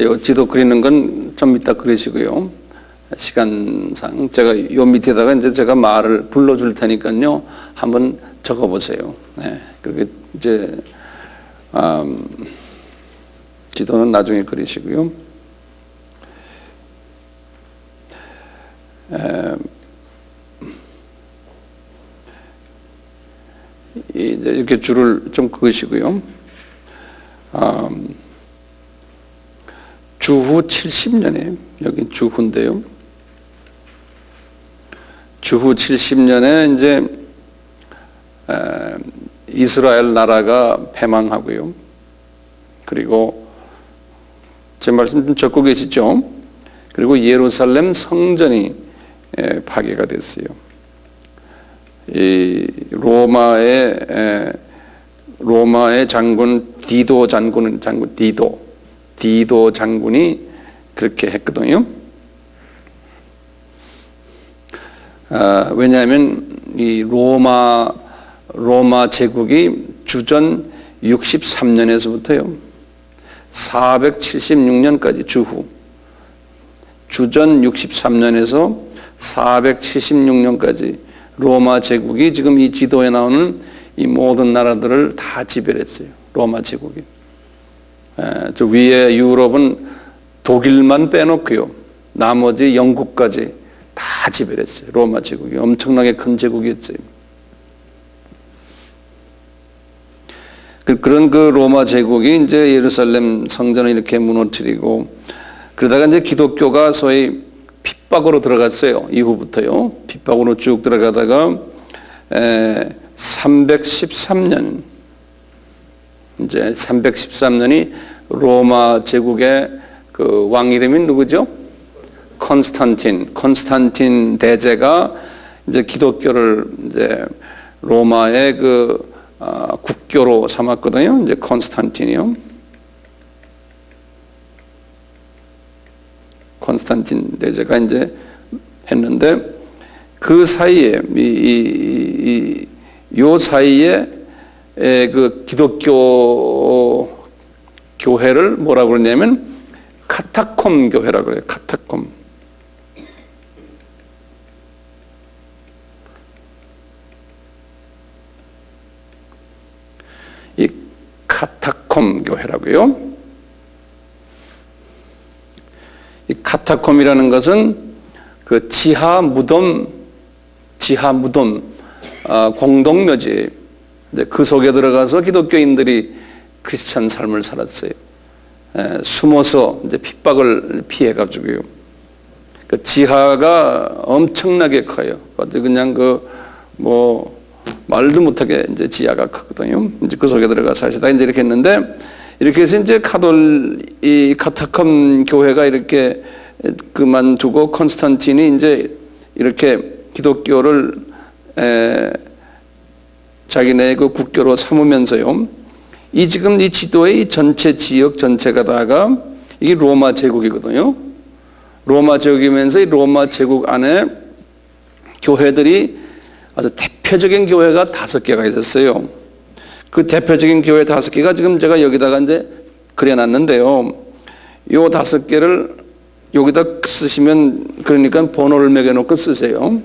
요 지도 그리는 건 좀 이따 그리시고요. 시간상 제가 요 밑에다가 이제 제가 말을 불러줄 테니까요. 한번 적어보세요. 네. 그렇게 이제 지도는 나중에 그리시고요. 이제 이렇게 줄을 좀 그으시고요. 주후 70년에 여기 주후인데요. 주후 70년에 이제 이스라엘 나라가 패망하고요. 그리고 제 말씀 좀 적고 계시죠? 그리고 예루살렘 성전이 파괴가 됐어요. 이 로마의 장군 디도 장군이 그렇게 했거든요. 왜냐하면 이 로마 제국이 주전 63년에서부터요 476년까지 주전 63년에서 476년까지 로마 제국이 지금 이 지도에 나오는 이 모든 나라들을 다 지배했어요. 로마 제국이. 저 위에 유럽은 독일만 빼놓고요. 나머지 영국까지 다 지배했어요. 로마 제국이 엄청나게 큰 제국이었어요. 그런 그 로마 제국이 이제 예루살렘 성전을 이렇게 무너뜨리고 그러다가 이제 기독교가 소위 핍박으로 들어갔어요. 이후부터요. 핍박으로 쭉 들어가다가 313년 이제 313년이 로마 제국의 그 왕 이름이 누구죠? 컨스탄틴 대제가 이제 기독교를 이제 로마의 그 국교로 삼았거든요. 이제 컨스탄틴이요. 컨스탄틴 대제가 이제 했는데 그 사이에 요 사이에 그 기독교 교회를 뭐라고 그러냐면 카타콤 교회라고 그래요. 카타콤. 이 카타콤 교회라고요. 이 카타콤이라는 것은 그 지하 무덤 공동묘지. 그 속에 들어가서 기독교인들이 크리스찬 삶을 살았어요. 숨어서 이제 핍박을 피해 가지고요. 그 지하가 엄청나게 커요. 그냥 말도 못하게 이제 지하가 크거든요. 이제 그 속에 들어가 사시다 이제 이렇게 했는데 이렇게 해서 이제 이 카타콤 교회가 이렇게 그만두고 컨스탄틴이 이제 이렇게 기독교를 자기네 그 국교로 삼으면서요. 지금 이 지도의 이 전체 지역 전체가 다가 이게 로마 제국이거든요. 로마 제국이면서 이 로마 제국 안에 교회들이 아주 대표적인 교회가 5개가 있었어요. 그 대표적인 교회 5개가 지금 제가 여기다가 이제 그려놨는데요. 요 5개를 여기다 쓰시면 그러니까 번호를 매겨놓고 쓰세요.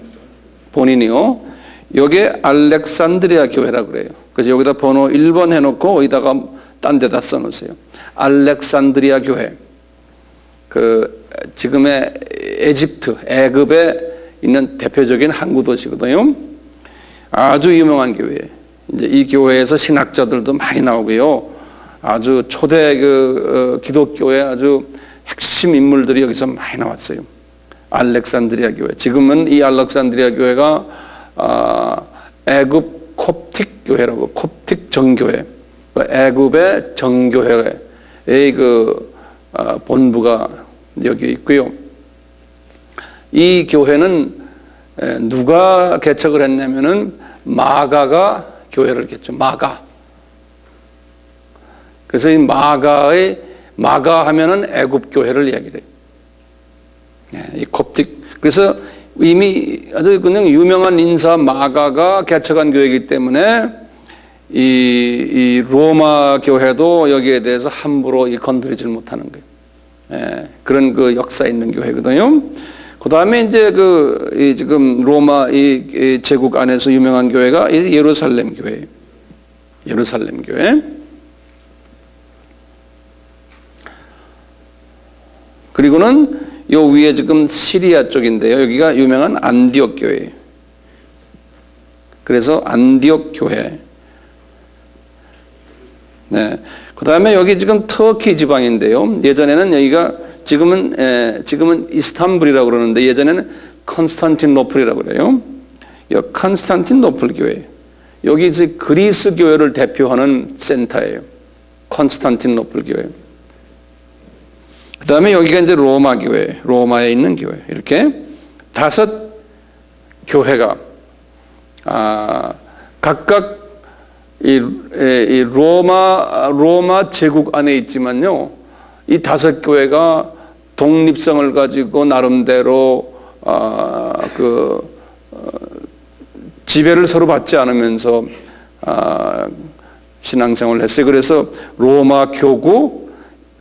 본인이요. 여기에 알렉산드리아 교회라고 그래요. 그래서 여기다 번호 1번 해놓고 여기다가 딴 데다 써놓으세요. 알렉산드리아 교회. 그 지금의 애굽에 있는 대표적인 항구 도시거든요. 아주 유명한 교회. 이제 이 교회에서 신학자들도 많이 나오고요. 아주 초대 기독교의 아주 핵심 인물들이 여기서 많이 나왔어요. 알렉산드리아 교회. 지금은 이 알렉산드리아 교회가 애굽 콥틱 교회라고, 콥틱 정교회, 애굽의 정교회의 본부가 여기 있고요. 이 교회는 누가 개척을 했냐면은 마가가 교회를 개척. 마가. 그래서 이 마가 하면은 애굽 교회를 이야기해요. 이 콥틱. 그래서 이미 아주 그냥 유명한 인사 마가가 개척한 교회이기 때문에 이 로마 교회도 여기에 대해서 함부로 건드리질 못하는 거예요. 그런 그 역사 있는 교회거든요. 그 다음에 이제 지금 로마 이 제국 안에서 유명한 교회가 예루살렘 교회. 예루살렘 교회. 그리고는 요 위에 지금 시리아 쪽인데요. 여기가 유명한 안디옥 교회. 그래서 안디옥 교회. 네. 그 다음에 여기 지금 터키 지방인데요. 예전에는 여기가 지금은 이스탄불이라고 그러는데 예전에는 컨스탄티노플이라고 그래요. 이 컨스탄티노플 교회. 여기 이제 그리스 교회를 대표하는 센터예요. 컨스탄티노플 교회. 그 다음에 여기가 이제 로마 교회, 로마에 있는 교회. 이렇게 5 교회가, 각각 이 로마 제국 안에 있지만요, 이 5 교회가 독립성을 가지고 나름대로, 지배를 서로 받지 않으면서, 신앙생활을 했어요. 그래서 로마 교구,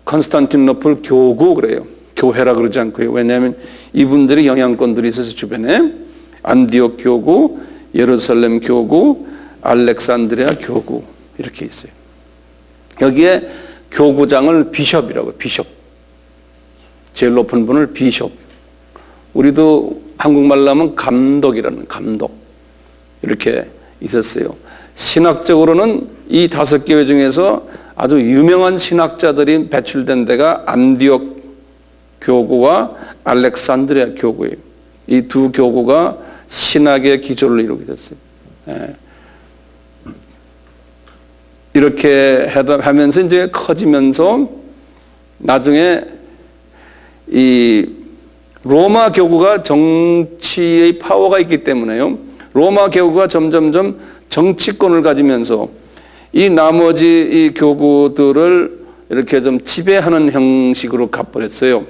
컨스탄티노플 교구 그래요. 교회라 그러지 않고요. 왜냐하면 이분들이 영향권들이 있어서 주변에 안디옥 교구, 예루살렘 교구, 알렉산드리아 교구 이렇게 있어요. 여기에 교구장을 비숍이라고 해요. 비숍. 제일 높은 분을 비숍. 우리도 한국말로 하면 감독이라는 감독. 이렇게 있었어요. 신학적으로는 이 5 교회 중에서 아주 유명한 신학자들이 배출된 데가 안디옥 교구와 알렉산드리아 교구예요. 이 2 교구가 신학의 기초를 이루게 됐어요. 이렇게 하면서 이제 커지면서 나중에 이 로마 교구가 정치의 파워가 있기 때문에요. 로마 교구가 점점점 정치권을 가지면서 이 나머지 이 교구들을 이렇게 좀 지배하는 형식으로 가버렸어요.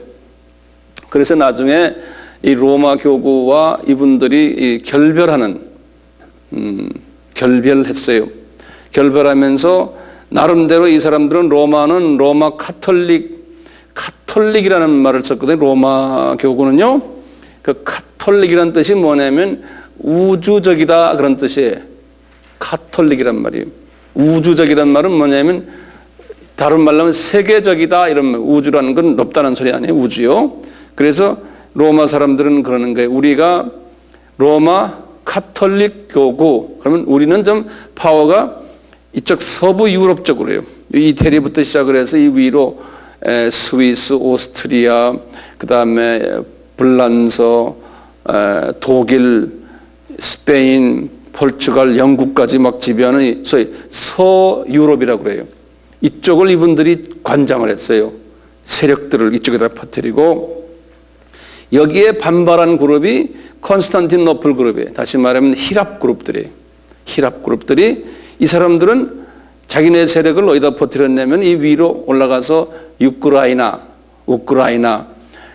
그래서 나중에 이 로마 교구와 이분들이 이 결별했어요. 결별하면서 나름대로 이 사람들은 로마는 로마 카톨릭이라는 말을 썼거든요. 로마 교구는요. 그 카톨릭이라는 뜻이 뭐냐면 우주적이다 그런 뜻이에요. 카톨릭이란 말이에요. 우주적이란 말은 뭐냐면 다른 말로 하면 세계적이다 이런 말. 우주라는 건 높다는 소리 아니에요. 우주요. 그래서 로마 사람들은 그러는 거예요. 우리가 로마 카톨릭 교구 그러면 우리는 좀 파워가 이쪽 서부 유럽 쪽으로 해요. 이태리부터 시작을 해서 이 위로 스위스, 오스트리아, 그 다음에 불란서, 독일, 스페인, 포르투갈, 영국까지 막 지배하는 소위 서유럽이라고 그래요. 이쪽을 이분들이 관장을 했어요. 세력들을 이쪽에다 퍼뜨리고 여기에 반발한 그룹이 컨스탄티노플 그룹이에요. 다시 말하면 히랍 그룹들이에요. 히랍 그룹들이 이 사람들은 자기네 세력을 어디다 퍼뜨렸냐면 이 위로 올라가서 우크라이나,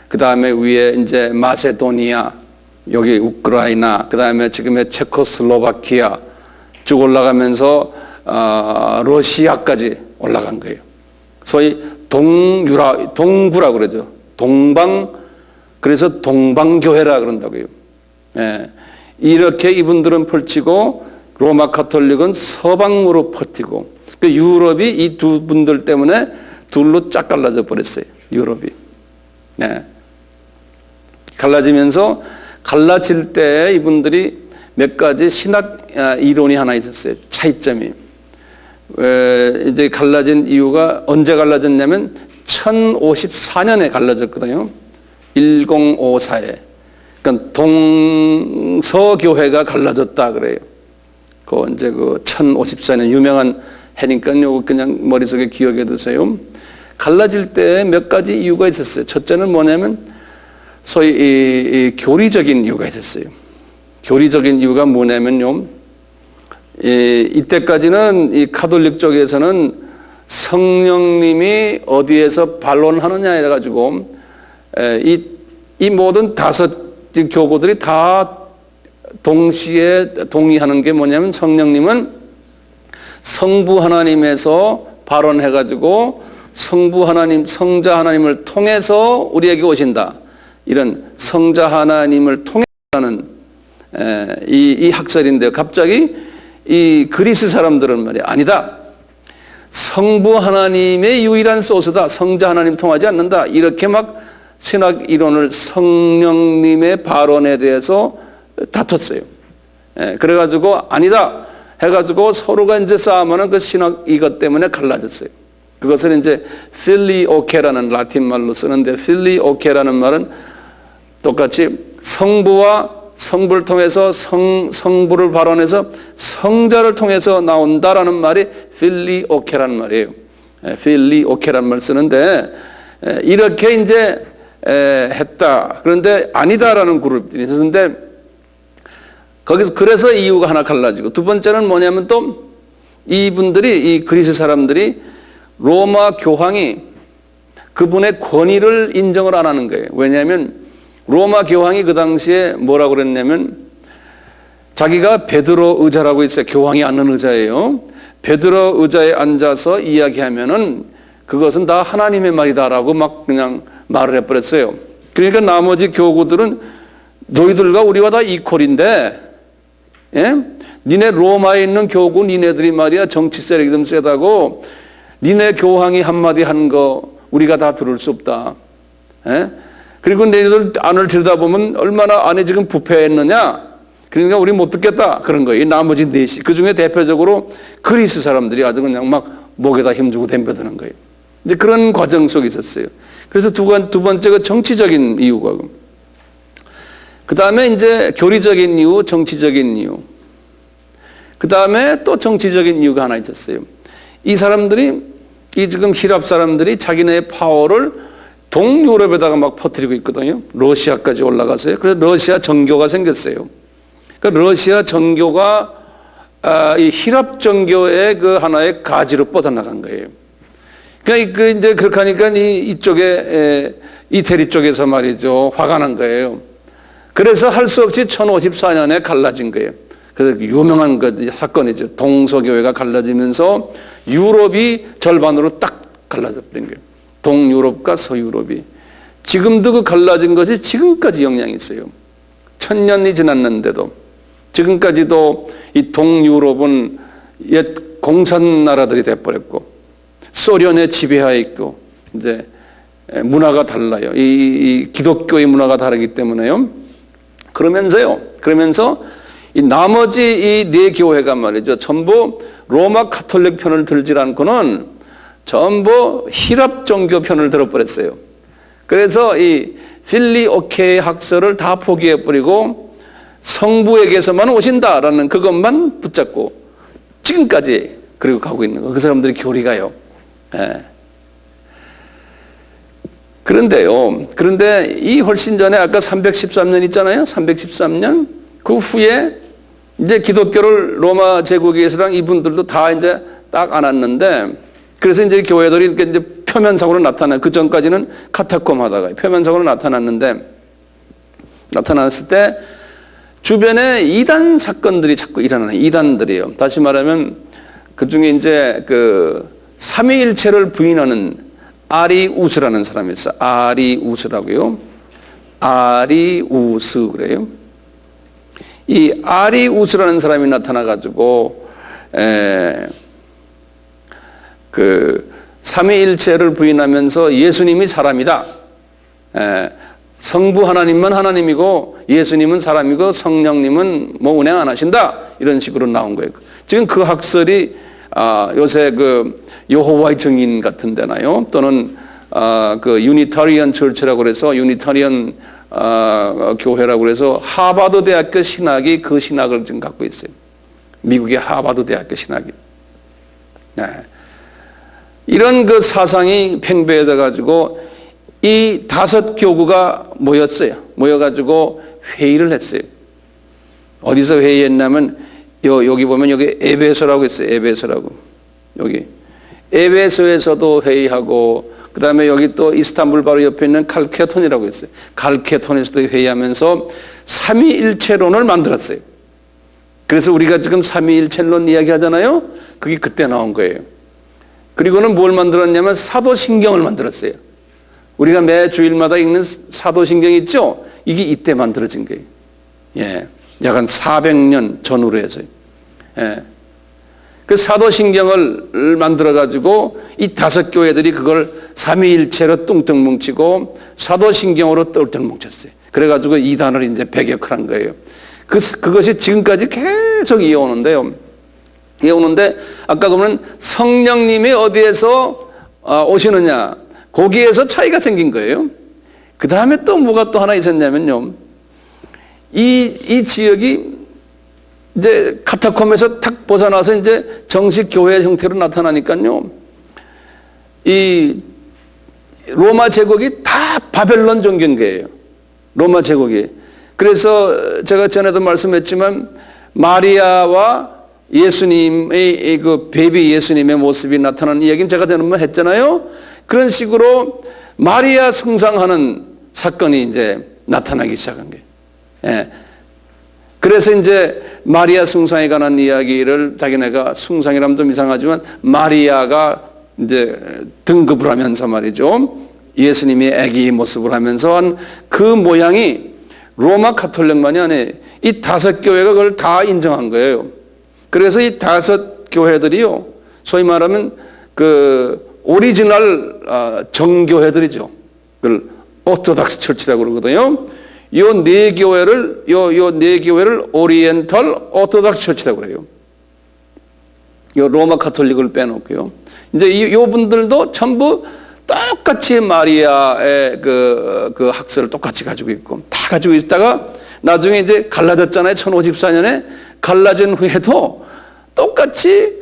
그 다음에 위에 이제 마세도니아, 여기 우크라이나, 그 다음에 지금의 체코슬로바키아 쭉 올라가면서 러시아까지 올라간 거예요. 소위 동구라고 그러죠. 그래서 동방교회라 그런다고요. 이렇게 이분들은 펼치고 로마 카톨릭은 서방으로 퍼뜨리고 유럽이 이 2 분들 때문에 둘로 쫙 갈라져 버렸어요. 유럽이. 갈라지면서 갈라질 때 이분들이 몇 가지 신학 이론이 하나 있었어요. 차이점이. 이제 갈라진 이유가 언제 갈라졌냐면 1054년에 갈라졌거든요. 1054에. 그러니까 동서교회가 갈라졌다 그래요. 이제 1054년 유명한 해니까 요거 그냥 머릿속에 기억해 두세요. 갈라질 때 몇 가지 이유가 있었어요. 첫째는 뭐냐면 소위 이 교리적인 이유가 있었어요. 교리적인 이유가 뭐냐면요. 이때까지는 이 가톨릭 쪽에서는 성령님이 어디에서 반론하느냐에 가지고 이 모든 5 교구들이 다 동시에 동의하는 게 뭐냐면 성령님은 성부 하나님에서 발언해가지고 성부 하나님, 성자 하나님을 통해서 우리에게 오신다. 이런 성자 하나님을 통해서라는 이 학설인데요. 갑자기 이 그리스 사람들은 말이야 아니다. 성부 하나님의 유일한 소스다. 성자 하나님 통하지 않는다. 이렇게 막 신학 이론을 성령님의 발언에 대해서 다퉜어요. 그래가지고 아니다 해가지고 서로가 이제 싸우면은 그 신학 이것 때문에 갈라졌어요. 그것을 이제 필리오케라는 라틴 말로 쓰는데, 필리오케라는 말은 똑같이 성부를 통해서 성부를 발언해서 성자를 통해서 나온다라는 말이 필리오케라는 말이에요. 필리오케라는 말을 쓰는데, 이렇게 이제 했다. 그런데 아니다라는 그룹들이 있었는데, 거기서 그래서 이유가 하나 갈라지고, 두 번째는 뭐냐면 또 이분들이, 이 그리스 사람들이 로마 교황이 그분의 권위를 인정을 안 하는 거예요. 왜냐하면 로마 교황이 그 당시에 뭐라고 그랬냐면, 자기가 베드로 의자라고 있어요. 교황이 앉는 의자예요. 베드로 의자에 앉아서 이야기하면은 그것은 다 하나님의 말이다라고 막 그냥 말을 해버렸어요. 그러니까 나머지 교구들은 너희들과 우리와 다 이퀄인데, 예? 니네 로마에 있는 교구 니네들이 말이야 정치 세력이 좀 세다고 니네 교황이 한마디 한 거 우리가 다 들을 수 없다. 예? 그리고 너희들 안을 들여다보면 얼마나 안에 지금 부패했느냐. 그러니까 우리 못 듣겠다. 그런 거예요. 나머지 넷이. 그 중에 대표적으로 그리스 사람들이 아주 그냥 막 목에다 힘주고 덤벼드는 거예요. 이제 그런 과정 속에 있었어요. 그래서 두 번째가 정치적인 이유가. 그 다음에 이제 교리적인 이유, 정치적인 이유. 그 다음에 또 정치적인 이유가 하나 있었어요. 이 사람들이, 이 지금 히랍 사람들이 자기네의 파워를 동유럽에다가 막 퍼뜨리고 있거든요. 러시아까지 올라가서요. 그래서 러시아 정교가 생겼어요. 그러니까 러시아 정교가 이 히랍 정교의 그 하나의 가지로 뻗어나간 거예요. 그러니까 이제 그렇게 하니까 이쪽에 이태리 쪽에서 말이죠 화가 난 거예요. 그래서 할 수 없이 1054년에 갈라진 거예요. 그래서 유명한 그 사건이죠. 동서교회가 갈라지면서 유럽이 절반으로 딱 갈라져 버린 거예요. 동유럽과 서유럽이. 지금도 그 갈라진 것이 지금까지 영향이 있어요. 1000년이 지났는데도 지금까지도 이 동유럽은 옛 공산 나라들이 돼버렸고 소련의 지배하에 있고 이제 문화가 달라요. 이 기독교의 문화가 다르기 때문에요. 그러면서 이 나머지 이 네 교회가 말이죠. 전부 로마 가톨릭 편을 들지 않고는 전부 히랍 종교 편을 들어버렸어요. 그래서 이 필리오케 학설을 다 포기해버리고 성부에게서만 오신다라는 그것만 붙잡고 지금까지 그리고 가고 있는 거. 그 사람들이 교리가요. 예. 그런데 이 훨씬 전에 아까 313년 있잖아요. 313년 그 후에 이제 기독교를 로마 제국에서랑 이분들도 다 이제 딱 안았는데, 그래서 이제 교회들이 이렇게 이제 표면상으로 나타나. 그 전까지는 카타콤 하다가 표면상으로 나타났을 때 주변에 이단 사건들이 자꾸 일어나는 이단들이에요. 다시 말하면 그 중에 이제 그 삼위일체를 부인하는 아리우스라는 사람이 있어요. 아리우스라고요. 아리우스 그래요. 이 아리우스라는 사람이 나타나가지고 그 삼위일체를 부인하면서 예수님이 사람이다. 성부 하나님만 하나님이고 예수님은 사람이고 성령님은 뭐 운행 안 하신다. 이런 식으로 나온 거예요. 지금 그 학설이 요새 그 여호와의 증인 같은 데나요. 또는 그 유니타리언 처치라고 그래서 유니타리언 교회라고 그래서 하버드 대학교 신학이 그 신학을 지금 갖고 있어요. 미국의 하버드 대학교 신학이. 네. 이런 그 사상이 팽배해져 가지고 이 5 교구가 모였어요. 모여가지고 회의를 했어요. 어디서 회의했냐면 여기 보면 여기 에베소라고 있어요. 에베소라고. 여기 에베소에서도 회의하고, 그 다음에 여기 또 이스탄불 바로 옆에 있는 칼케톤이라고 있어요. 칼케톤에서도 회의하면서 삼위일체론을 만들었어요. 그래서 우리가 지금 삼위일체론 이야기하잖아요. 그게 그때 나온 거예요. 그리고는 뭘 만들었냐면 사도신경을 만들었어요. 우리가 매 주일마다 읽는 사도신경 있죠? 이게 이때 만들어진 거예요. 예. 약 한 400년 전후로 해서요. 예. 그 사도신경을 만들어가지고 이 5교회들이 그걸 삼위일체로 뚱뚱 뭉치고 사도신경으로 똘똘 뭉쳤어요. 그래가지고 이단을 이제 배격한 거예요. 그것이 지금까지 계속 이어오는데요. 이어오는데 아까 보면 성령님이 어디에서 오시느냐, 거기에서 차이가 생긴 거예요. 그 다음에 또 뭐가 또 하나 있었냐면요. 이 지역이 이제 카타콤에서 탁 벗어나서 이제 정식 교회 형태로 나타나니까요. 이 로마 제국이 다 바벨론 종교인거예요. 로마 제국이. 그래서 제가 전에도 말씀했지만 마리아와 예수님의 그 베이비 예수님의 모습이 나타나는 이야기는 제가 전에 했잖아요. 그런 식으로 마리아 숭상하는 사건이 이제 나타나기 시작한 거예요. 예. 그래서 이제 마리아 숭상에 관한 이야기를 자기네가 숭상이라면 좀 이상하지만 마리아가 이제 등급을 하면서 말이죠. 예수님이 아기 모습을 하면서 한 그 모양이 로마 가톨릭만이 아니에요. 이 5교회가 그걸 다 인정한 거예요. 그래서 이 5교회들이요. 소위 말하면 그 오리지널 정교회들이죠. 그걸 오토닥스 처치라고 그러거든요. 요 네 교회를 오리엔털 오토닥스 처치라고 그래요. 요 로마 가톨릭을 빼놓고요. 이제 요 분들도 전부 똑같이 마리아의 그 학설을 똑같이 가지고 있고 다 가지고 있다가 나중에 이제 갈라졌잖아요. 1054년에 갈라진 후에도 똑같이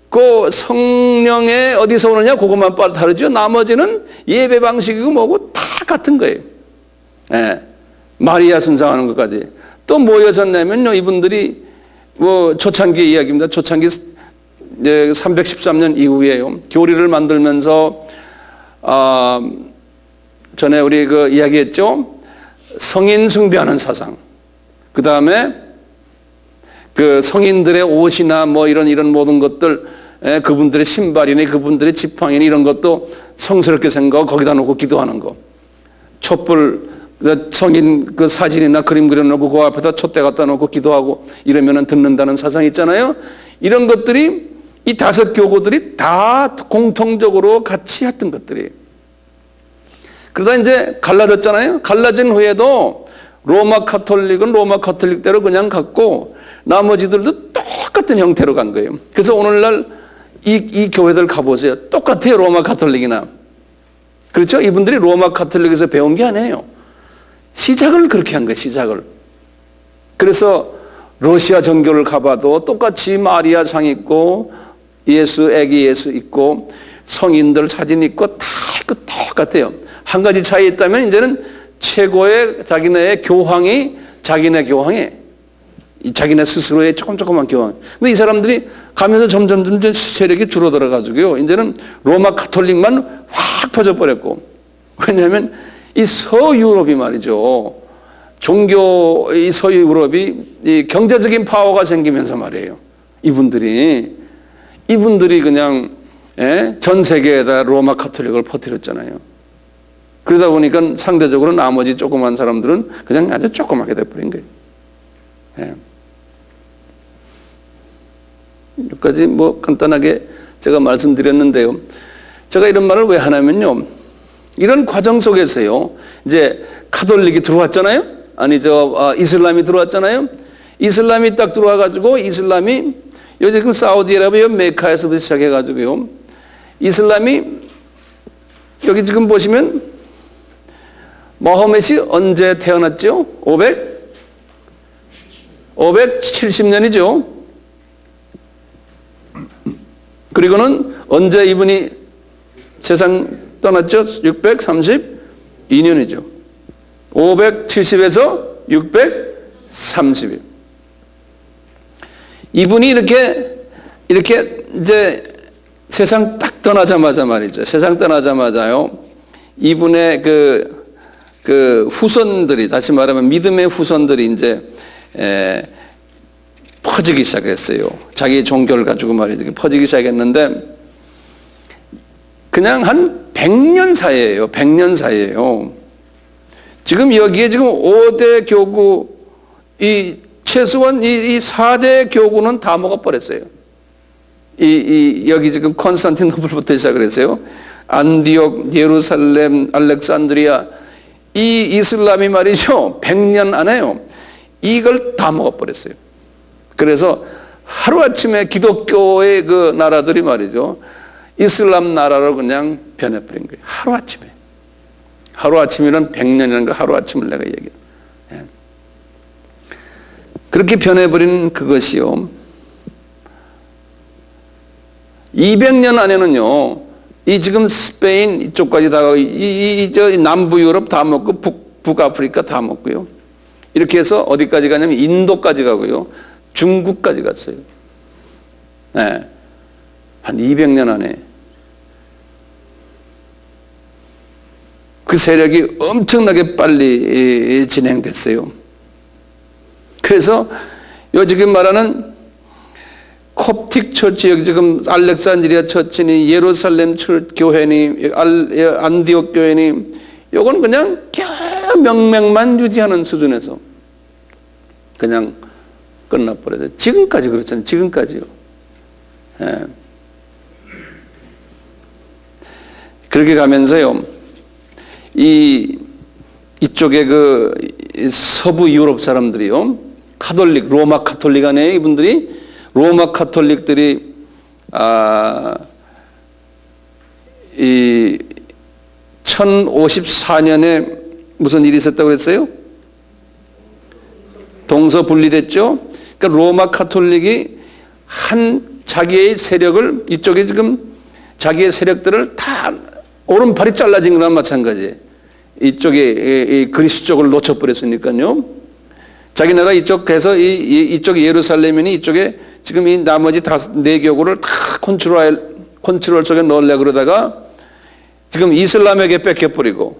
그 성령의 어디서 오느냐 그것만 다르죠. 나머지는 예배 방식이고 뭐고 다 같은 거예요. 예. 마리아 순상하는 것까지. 또 뭐였었냐면요. 이분들이 뭐 초창기 이야기입니다. 초창기 313년 이후에요. 교리를 만들면서 전에 우리 그 이야기했죠. 성인 숭배하는 사상. 그 다음에 그 성인들의 옷이나 뭐 이런 모든 것들, 그분들의 신발이니 그분들의 지팡이니 이런 것도 성스럽게 생각하고 거기다 놓고 기도하는 거. 촛불, 성인 그 사진이나 그림 그려놓고 그 앞에다 촛대 갖다 놓고 기도하고 이러면은 듣는다는 사상이 있잖아요. 이런 것들이 이 5교구들이 다 공통적으로 같이 했던 것들이. 그러다 이제 갈라졌잖아요. 갈라진 후에도 로마 가톨릭은 로마 가톨릭대로 그냥 갔고 나머지들도 똑같은 형태로 간 거예요. 그래서 오늘날 이 교회들 가보세요. 똑같아요. 로마 가톨릭이나. 그렇죠? 이분들이 로마 가톨릭에서 배운 게 아니에요. 시작을 그렇게 한 거예요. 시작을. 그래서 러시아 정교를 가봐도 똑같이 마리아 상 있고 예수, 애기 예수 있고 성인들 사진 있고 다 있고 똑같아요. 한 가지 차이 있다면 이제는 최고의 자기네 교황이 자기네 스스로의 조금만 교황. 근데 이 사람들이 가면서 점점 세력이 줄어들어 가지고요. 이제는 로마 가톨릭만 확 퍼져버렸고. 왜냐하면 이 서유럽이 말이죠. 종교 이 서유럽이 이 경제적인 파워가 생기면서 말이에요. 이분들이 그냥 전 세계에다 로마 가톨릭을 퍼뜨렸잖아요. 그러다 보니까 상대적으로 나머지 조그만 사람들은 그냥 아주 조그맣게 돼버린 거예요. 여기까지 뭐 간단하게 제가 말씀드렸는데요. 제가 이런 말을 왜 하냐면요. 이런 과정 속에서요. 이제 가톨릭이 들어왔잖아요. 이슬람이 들어왔잖아요. 이슬람이 딱 들어와가지고 이슬람이 요즘 사우디아라비아 메카에서부터 시작해가지고요. 이슬람이 여기 지금 보시면 모하메시 언제 태어났죠? 570년이죠. 그리고는 언제 이분이 세상 떠났죠? 632년이죠. 570에서 630일. 이분이 이렇게 이제 세상 딱 떠나자마자 말이죠. 세상 떠나자마자요. 이분의 그 후손들이, 다시 말하면 믿음의 후손들이 이제 퍼지기 시작했어요. 자기 종교를 가지고 말이죠. 퍼지기 시작했는데 그냥 한 100년 사이예요. 100년 사이예요. 지금 여기에 지금 5대 교구, 최소한 이 4대 교구는 다 먹어버렸어요. 여기 지금 콘스탄티노플부터 시작을 했어요. 안디옥, 예루살렘, 알렉산드리아, 이 이슬람이 말이죠. 100년 안에요. 이걸 다 먹어버렸어요. 그래서 하루아침에 기독교의 그 나라들이 말이죠. 이슬람 나라로 그냥 변해버린 거예요. 하루아침에. 하루아침이란 100년이라는 거 하루아침을 내가 얘기해요. 예. 그렇게 변해버린 그것이요. 200년 안에는요. 이 지금 스페인 이쪽까지 다 저 남부 유럽 다 먹고 북아프리카 다 먹고요. 이렇게 해서 어디까지 가냐면 인도까지 가고요. 중국까지 갔어요. 네. 한 200년 안에 그 세력이 엄청나게 빨리 진행됐어요. 그래서 요 지금 말하는 콥틱 처치, 여기 지금 알렉산드리아 처치니 예루살렘 교회니 안디옥 교회니 요건 그냥 명맥만 유지하는 수준에서 그냥 끝나버려요. 지금까지 그렇잖아요. 지금까지요. 예. 그렇게 가면서요. 이쪽에 그 서부 유럽 사람들이요. 카톨릭, 로마 카톨릭 안에 이분들이 로마 카톨릭들이 이 1054년에 무슨 일이 있었다고 그랬어요? 동서 분리됐죠? 그러니까 로마 카톨릭이 한 자기의 세력을 이쪽에 지금 자기의 세력들을 다 오른팔이 잘라진 거나 마찬가지예요. 이쪽에 그리스 쪽을 놓쳐버렸으니까요. 자기네가 이쪽에서 이쪽 예루살렘이니 이쪽에 지금 이 나머지 네 교구를 다 컨트롤 속에 넣으려고 그러다가 지금 이슬람에게 뺏겨버리고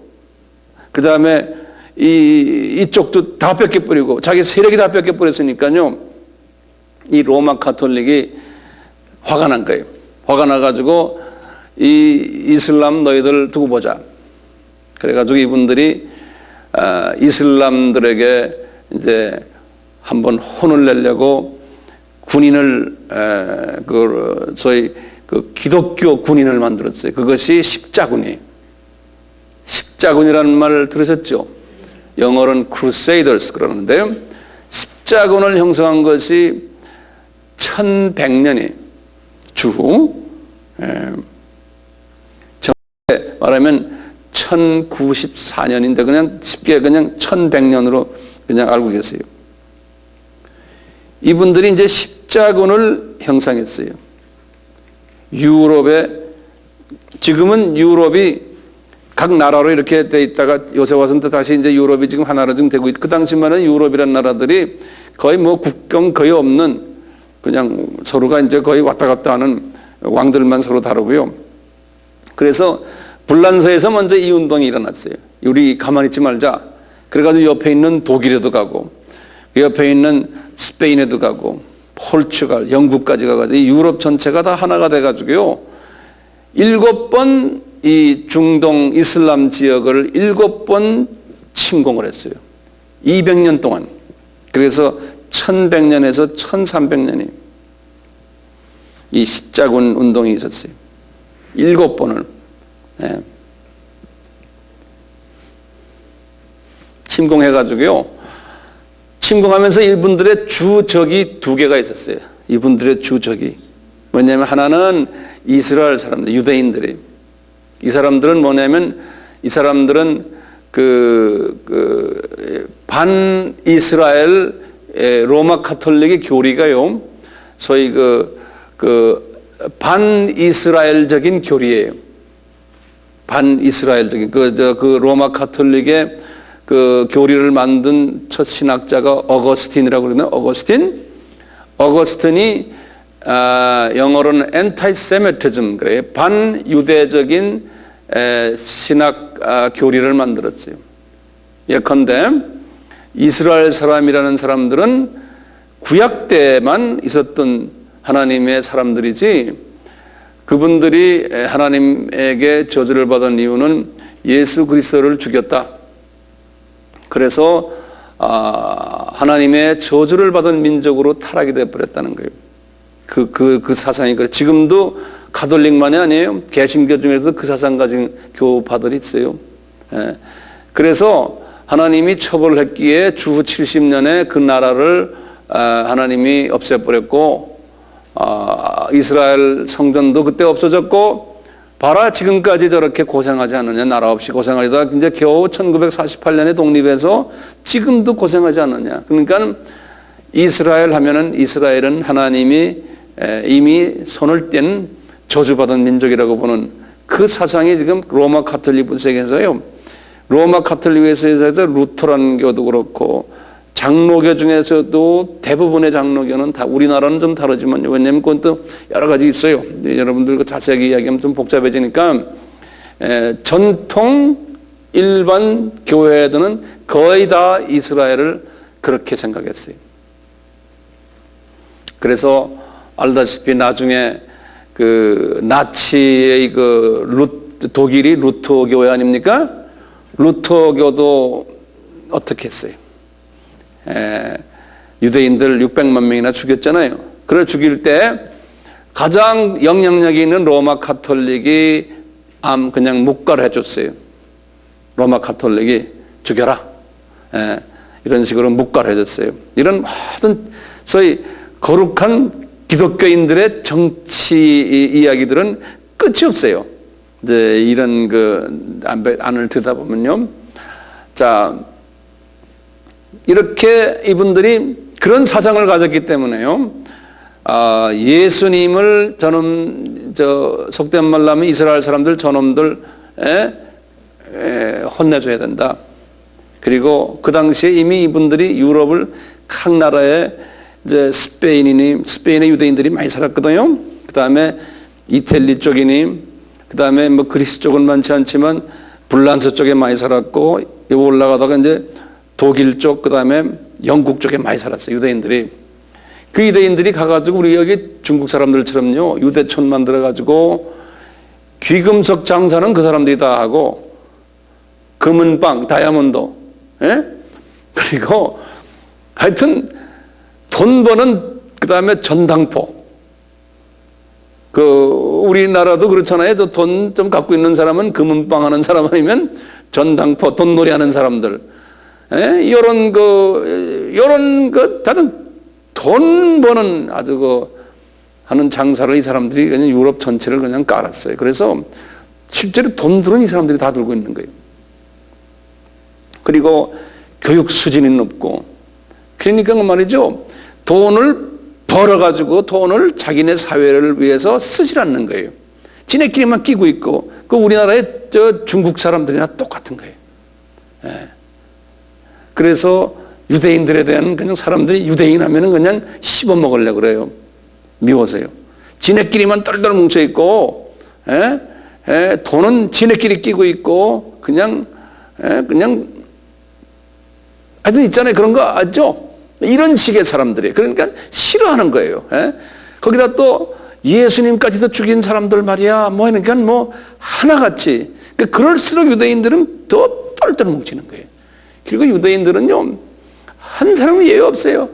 그 다음에 이쪽도 다 뺏겨버리고 자기 세력이 다 뺏겨버렸으니까요. 이 로마 카톨릭이 화가 난 거예요. 화가 나가지고 이 이슬람 너희들 두고 보자. 그래가지고 이분들이 이슬람들에게 이제 한번 혼을 내려고 군인을 소위 그 기독교 군인을 만들었어요. 그것이 십자군이에요. 십자군이라는 말을 들으셨죠? 영어로는 crusaders 그러는데요. 십자군을 형성한 것이 1100년이 주후 정확히 말하면 1094년인데 그냥 쉽게 그냥 1100년으로 그냥 알고 계세요. 이분들이 이제 십자군을 형성했어요. 유럽에 지금은 유럽이 각 나라로 이렇게 돼 있다가 요새 와서는 다시 이제 유럽이 지금 하나로 지금 되고 있고 그 당시만은 유럽이라는 나라들이 거의 뭐 국경 거의 없는 그냥 서로가 이제 거의 왔다 갔다 하는 왕들만 서로 다루고요. 그래서 불란서에서 먼저 이 운동이 일어났어요. 우리 가만히 있지 말자. 그래가지고 옆에 있는 독일에도 가고 옆에 있는 스페인에도 가고 포르투갈, 영국까지 가가지고 이 유럽 전체가 다 하나가 돼가지고요. 7번 이 중동 이슬람 지역을 7번 침공을 했어요. 200년 동안. 그래서 1100년에서 1300년이 이 십자군 운동이 있었어요. 7번을. 네. 침공해가지고요. 침공하면서 이분들의 주적이 2개가 있었어요. 이분들의 주적이. 뭐냐면 하나는 이스라엘 사람들, 유대인들이. 이 사람들은 뭐냐면 이 사람들은 반 이스라엘 로마 카톨릭의 교리가요. 소위 반 이스라엘적인 교리예요. 반 이스라엘적인 그 로마 카톨릭의 그 교리를 만든 첫 신학자가 어거스틴이라고 그러는데 어거스틴이 영어로는 anti-Semitism 그래요. 반유대적인 신학 교리를 만들었어요. 예컨대 이스라엘 사람이라는 사람들은 구약 때만 있었던 하나님의 사람들이지 그분들이 하나님에게 저주를 받은 이유는 예수 그리스도를 죽였다. 그래서 하나님의 저주를 받은 민족으로 타락이 되어버렸다는 거예요. 그 사상이 그래. 지금도 가톨릭만이 아니에요. 개신교 중에서도 그 사상 가진 교파들이 있어요. 그래서 하나님이 처벌을 했기에 주후 70년에 그 나라를 하나님이 없애버렸고, 이스라엘 성전도 그때 없어졌고, 봐라 지금까지 저렇게 고생하지 않느냐. 나라 없이 고생하려다 이제 겨우 1948년에 독립해서 지금도 고생하지 않느냐. 그러니까 이스라엘 하면은 이스라엘은 하나님이 이미 손을 뗀 저주받은 민족이라고 보는 그 사상이 지금 로마 가톨릭 분석에서요. 로마 가톨릭에서 루터란 교도 그렇고 장로교 중에서도 대부분의 장로교는 다, 우리나라는 좀 다르지만, 왜냐하면 그건 또 여러 가지 있어요. 여러분들 자세하게 이야기하면 좀 복잡해지니까, 전통 일반 교회들은 거의 다 이스라엘을 그렇게 생각했어요. 그래서 알다시피 나중에 그 나치의 독일이 루터 교회 아닙니까? 루터교도 어떻게 했어요? 유대인들 600만 명이나 죽였잖아요. 그걸 죽일 때 가장 영향력이 있는 로마 가톨릭이 그냥 묵과를 해줬어요. 로마 가톨릭이 죽여라. 이런 식으로 묵과를 해줬어요. 이런 모든 소위 거룩한 기독교인들의 정치 이야기들은 끝이 없어요. 이제 이런 안을 들여다보면요. 자, 이렇게 이분들이 그런 사상을 가졌기 때문에요. 예수님을 속된 말로 하면 이스라엘 사람들 저놈들 혼내줘야 된다. 그리고 그 당시에 이미 이분들이 유럽을 각 나라에 이제 스페인의 유대인들이 많이 살았거든요. 그 다음에 이탈리 쪽이니, 그 다음에 뭐 그리스 쪽은 많지 않지만 불란서 쪽에 많이 살았고, 여기 올라가다가 이제 독일 쪽, 그 다음에 영국 쪽에 많이 살았어요, 유대인들이. 그 유대인들이 가가지고 우리 여기 중국 사람들처럼요, 유대촌 만들어가지고 귀금속 장사는 그 사람들이 다 하고, 금은빵, 다이아몬드, 그리고 하여튼 돈 버는, 그 다음에 전당포. 우리나라도 그렇잖아요. 돈 좀 갖고 있는 사람은 금은빵 하는 사람 아니면 전당포, 돈놀이 하는 사람들. 다들 돈 버는 하는 장사를 이 사람들이 그냥 유럽 전체를 그냥 깔았어요. 그래서 실제로 돈들은 이 사람들이 다 들고 있는 거예요. 그리고 교육 수준이 높고, 그러니까 말이죠. 돈을 벌어가지고 돈을 자기네 사회를 위해서 쓰질 않는 거예요. 지네끼리만 끼고 있고, 우리나라의 중국 사람들이나 똑같은 거예요. 그래서 유대인들에 대한 그냥 사람들이 유대인 하면은 그냥 씹어 먹으려고 그래요. 미워서요. 지네끼리만 똘똘 뭉쳐 있고, 돈은 지네끼리 끼고 있고, 그냥 하여튼 있잖아요. 그런 거 알죠? 이런 식의 사람들이. 그러니까 싫어하는 거예요. 거기다 또 예수님까지도 죽인 사람들 말이야. 그러니까 하나같이. 그럴수록 유대인들은 더 똘똘 뭉치는 거예요. 그리고 유대인들은요, 한 사람은 예외 없어요.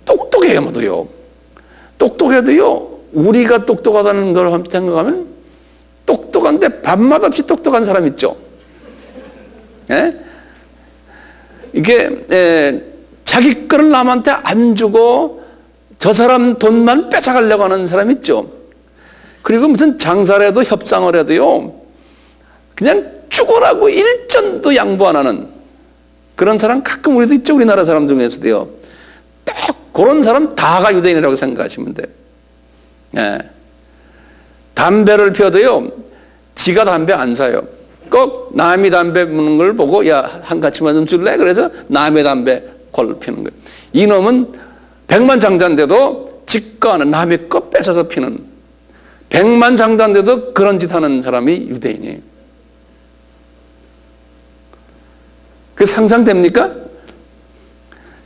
똑똑해요, 모두요. 똑똑해도요, 우리가 똑똑하다는 걸 생각하면 똑똑한데 밥맛 없이 똑똑한 사람 있죠. 이게, 자기 거를 남한테 안 주고 저 사람 돈만 뺏어가려고 하는 사람 있죠. 그리고 무슨 장사를 해도 협상을 해도요, 그냥 죽으라고 일전도 양보 안 하는 그런 사람 가끔 우리도 있죠. 우리나라 사람 중에서도요. 딱 그런 사람 다가 유대인이라고 생각하시면 돼요. 담배를 피워도요, 지가 담배 안 사요. 꼭 남이 담배 피우는 걸 보고, 야, 한 가지만 좀 줄래? 그래서 남의 담배 걸 피는 거예요. 이놈은 백만장자인데도 지가 하는 남의 거 뺏어서 피는, 백만장자인데도 그런 짓 하는 사람이 유대인이에요. 그 상상됩니까?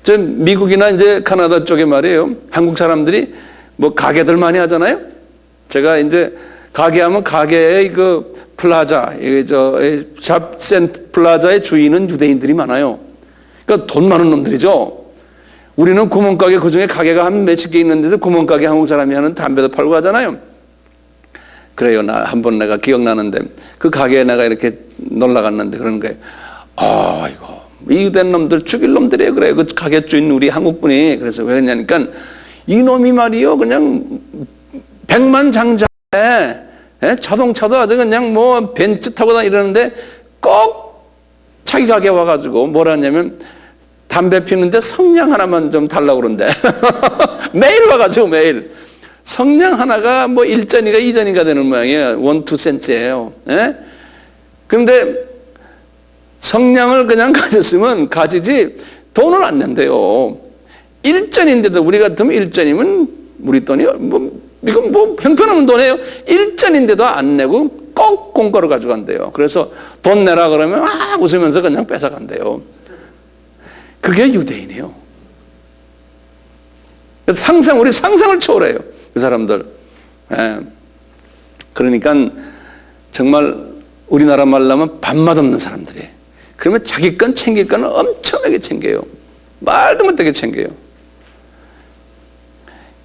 저 미국이나 이제 카나다 쪽에 말이에요. 한국 사람들이 가게들 많이 하잖아요. 제가 이제 가게하면 가게의 그 플라자, 샵센 플라자의 주인은 유대인들이 많아요. 그러니까 돈 많은 놈들이죠. 우리는 구멍가게, 그중에 가게가 한 몇십 개 있는데도 구멍가게 한국 사람이 하는 담배도 팔고 하잖아요. 그래요. 한번 내가 기억나는데 그 가게에 내가 이렇게 놀러 갔는데 그런 거예요. 이거 이 유대인 놈들 죽일 놈들이에요. 그래요. 그 가게 주인 우리 한국 분이. 그래서 왜 그러냐니까 이놈이 말이요 그냥 백만장자에 자동차도 아주 그냥 뭐 벤츠 타고 다니는데 꼭 자기 가게 와가지고 뭐라 하냐면 담배 피는데 성냥 하나만 좀 달라고 그런대. 매일 와가지고 매일 성냥 하나가 뭐 1전이가 2전이가 되는 모양이에요. 1, 2센트예요. 그런데 성냥을 그냥 가졌으면 가지지 돈을 안 낸대요. 1전인데도 우리 같으면 1전이면 우리 돈이 이건 뭐 형편없는 돈이에요. 1전인데도 안 내고 꼭 공과로 가져간대요. 그래서 돈 내라 그러면 웃으면서 그냥 뺏어간대요. 그게 유대인이에요. 우리 상상을 초월해요. 그 사람들. 그러니까 정말 우리나라 말로 하면 밥맛 없는 사람들이에요. 그러면 자기 건 챙길 건 엄청나게 챙겨요. 말도 못하게 챙겨요.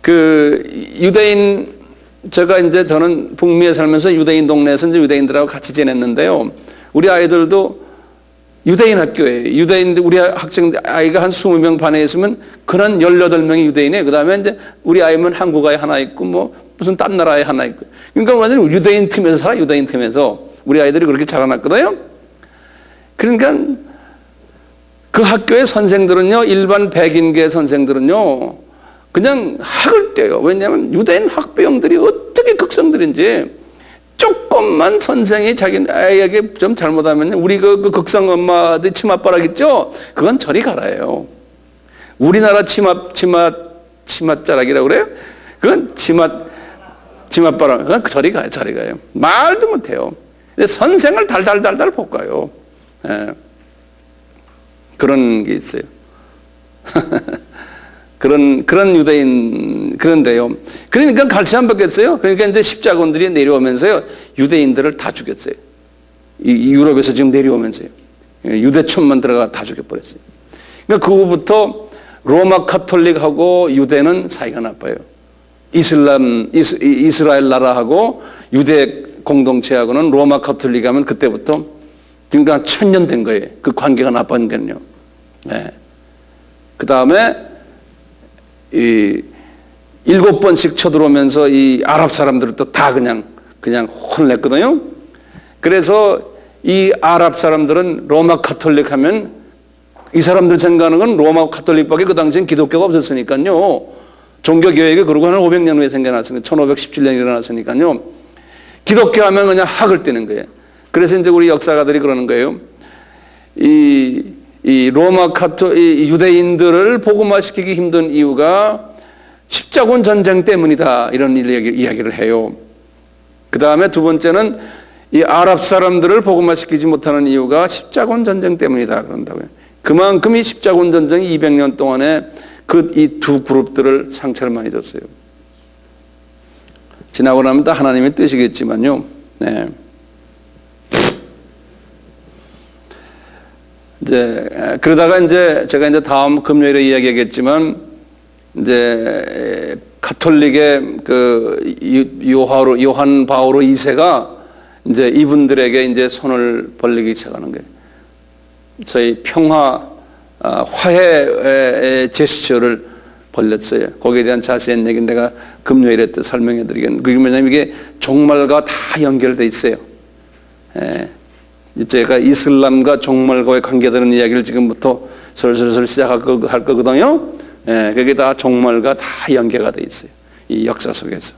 그 유대인, 저는 북미에 살면서 유대인 동네에서 이제 유대인들하고 같이 지냈는데요. 우리 아이들도 유대인 학교에 유대인들 우리 학생 아이가 한 20명 반에 있으면 그런 18명이 유대인이에요. 그다음에 이제 우리 아이면 한국아이 하나 있고 뭐 무슨 딴 나라에 하나 있고. 그러니까 완전히 유대인 팀에서 살아. 유대인 팀에서 우리 아이들이 그렇게 자라났거든요. 그러니까 그 학교의 선생들은요, 일반 백인계 선생들은요, 그냥 학을 떼요. 왜냐하면 유대인 학부형들이 어떻게 극성들인지. 조금만 선생이 자기 아이에게 좀 잘못하면 우리 그 극성 엄마들 치맛바락 있죠? 그건 저리 가라예요. 우리나라 치맛자락이라고 그래요? 그건 치맛바락. 그건 저리 가요. 말도 못해요. 선생을 달달달달 볶아요. 그런 게 있어요. 그런 유대인, 그런데요. 그러니까 갈치 안 받겠어요. 그러니까 이제 십자군들이 내려오면서요, 유대인들을 다 죽였어요. 이 유럽에서 지금 내려오면서요. 유대촌만 들어가 다 죽여버렸어요. 그러니까 그 후부터 로마 카톨릭하고 유대는 사이가 나빠요. 이스라엘 나라하고 유대 공동체하고는 로마 카톨릭하면 그때부터 그러니까 1000년 된 거예요. 그 관계가 나빠진 거는요. 그 다음에 7번씩 쳐들어오면서 이 아랍 사람들을 또 다 그냥 혼을 냈거든요. 그래서 이 아랍 사람들은 로마 카톨릭 하면 이 사람들 생각하는 건 로마 카톨릭밖에 그 당시엔 기독교가 없었으니까요. 종교교회가 그러고 한 500년 후에 생겨났으니까 1517년에 일어났으니까요. 기독교 하면 그냥 학을 떼는 거예요. 그래서 이제 우리 역사가들이 그러는 거예요. 이 로마 유대인들을 복음화시키기 힘든 이유가 십자군 전쟁 때문이다. 이런 이야기를 해요. 그 다음에 두 번째는 이 아랍 사람들을 복음화시키지 못하는 이유가 십자군 전쟁 때문이다. 그런다고요. 그만큼 이 십자군 전쟁이 200년 동안에 이 두 그룹들을 상처를 많이 줬어요. 지나고 나면 다 하나님의 뜻이겠지만요. 네. 그러다가 제가 다음 금요일에 이야기하겠지만, 가톨릭의 요한 바오로 2세가 이분들에게 손을 벌리기 시작하는 거예요. 저희 화해의 제스처를 벌렸어요. 거기에 대한 자세한 얘기는 내가 금요일에 또 설명해 드리겠는데, 그게 뭐냐면 이게 종말과 다 연결돼 있어요. 제가 이슬람과 종말과의 관계되는 이야기를 지금부터 슬슬 시작할 거거든요. 그게 다 종말과 다 연계가 돼 있어요. 이 역사 속에서.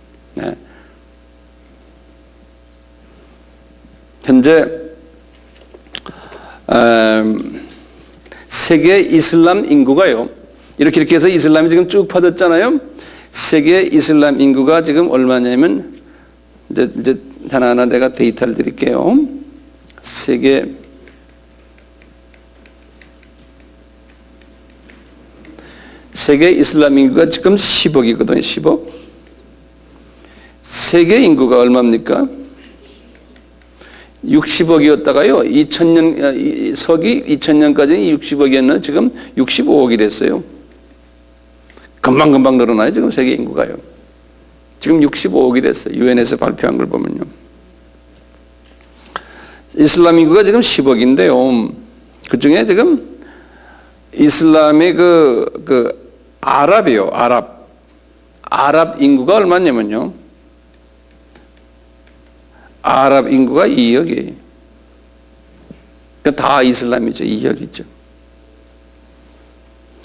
현재 세계 이슬람 인구가요. 이렇게 해서 이슬람이 지금 쭉 퍼졌잖아요. 세계 이슬람 인구가 지금 얼마냐면 이제 하나하나 내가 데이터를 드릴게요. 세계 이슬람 인구가 지금 10억이거든요. 10억. 세계 인구가 얼마입니까? 60억이었다가요. 2000년 서기 2000년까지는 60억이었는데 지금 65억이 됐어요. 금방금방 늘어나요. 지금 세계 인구가요. 지금 65억이 됐어요. 유엔에서 발표한 걸 보면요. 이슬람 인구가 지금 10억인데요. 그 중에 지금 이슬람의 아랍이요. 아랍 인구가 얼마냐면요. 아랍 인구가 2억이에요. 그러니까 다 이슬람이죠. 2억이죠.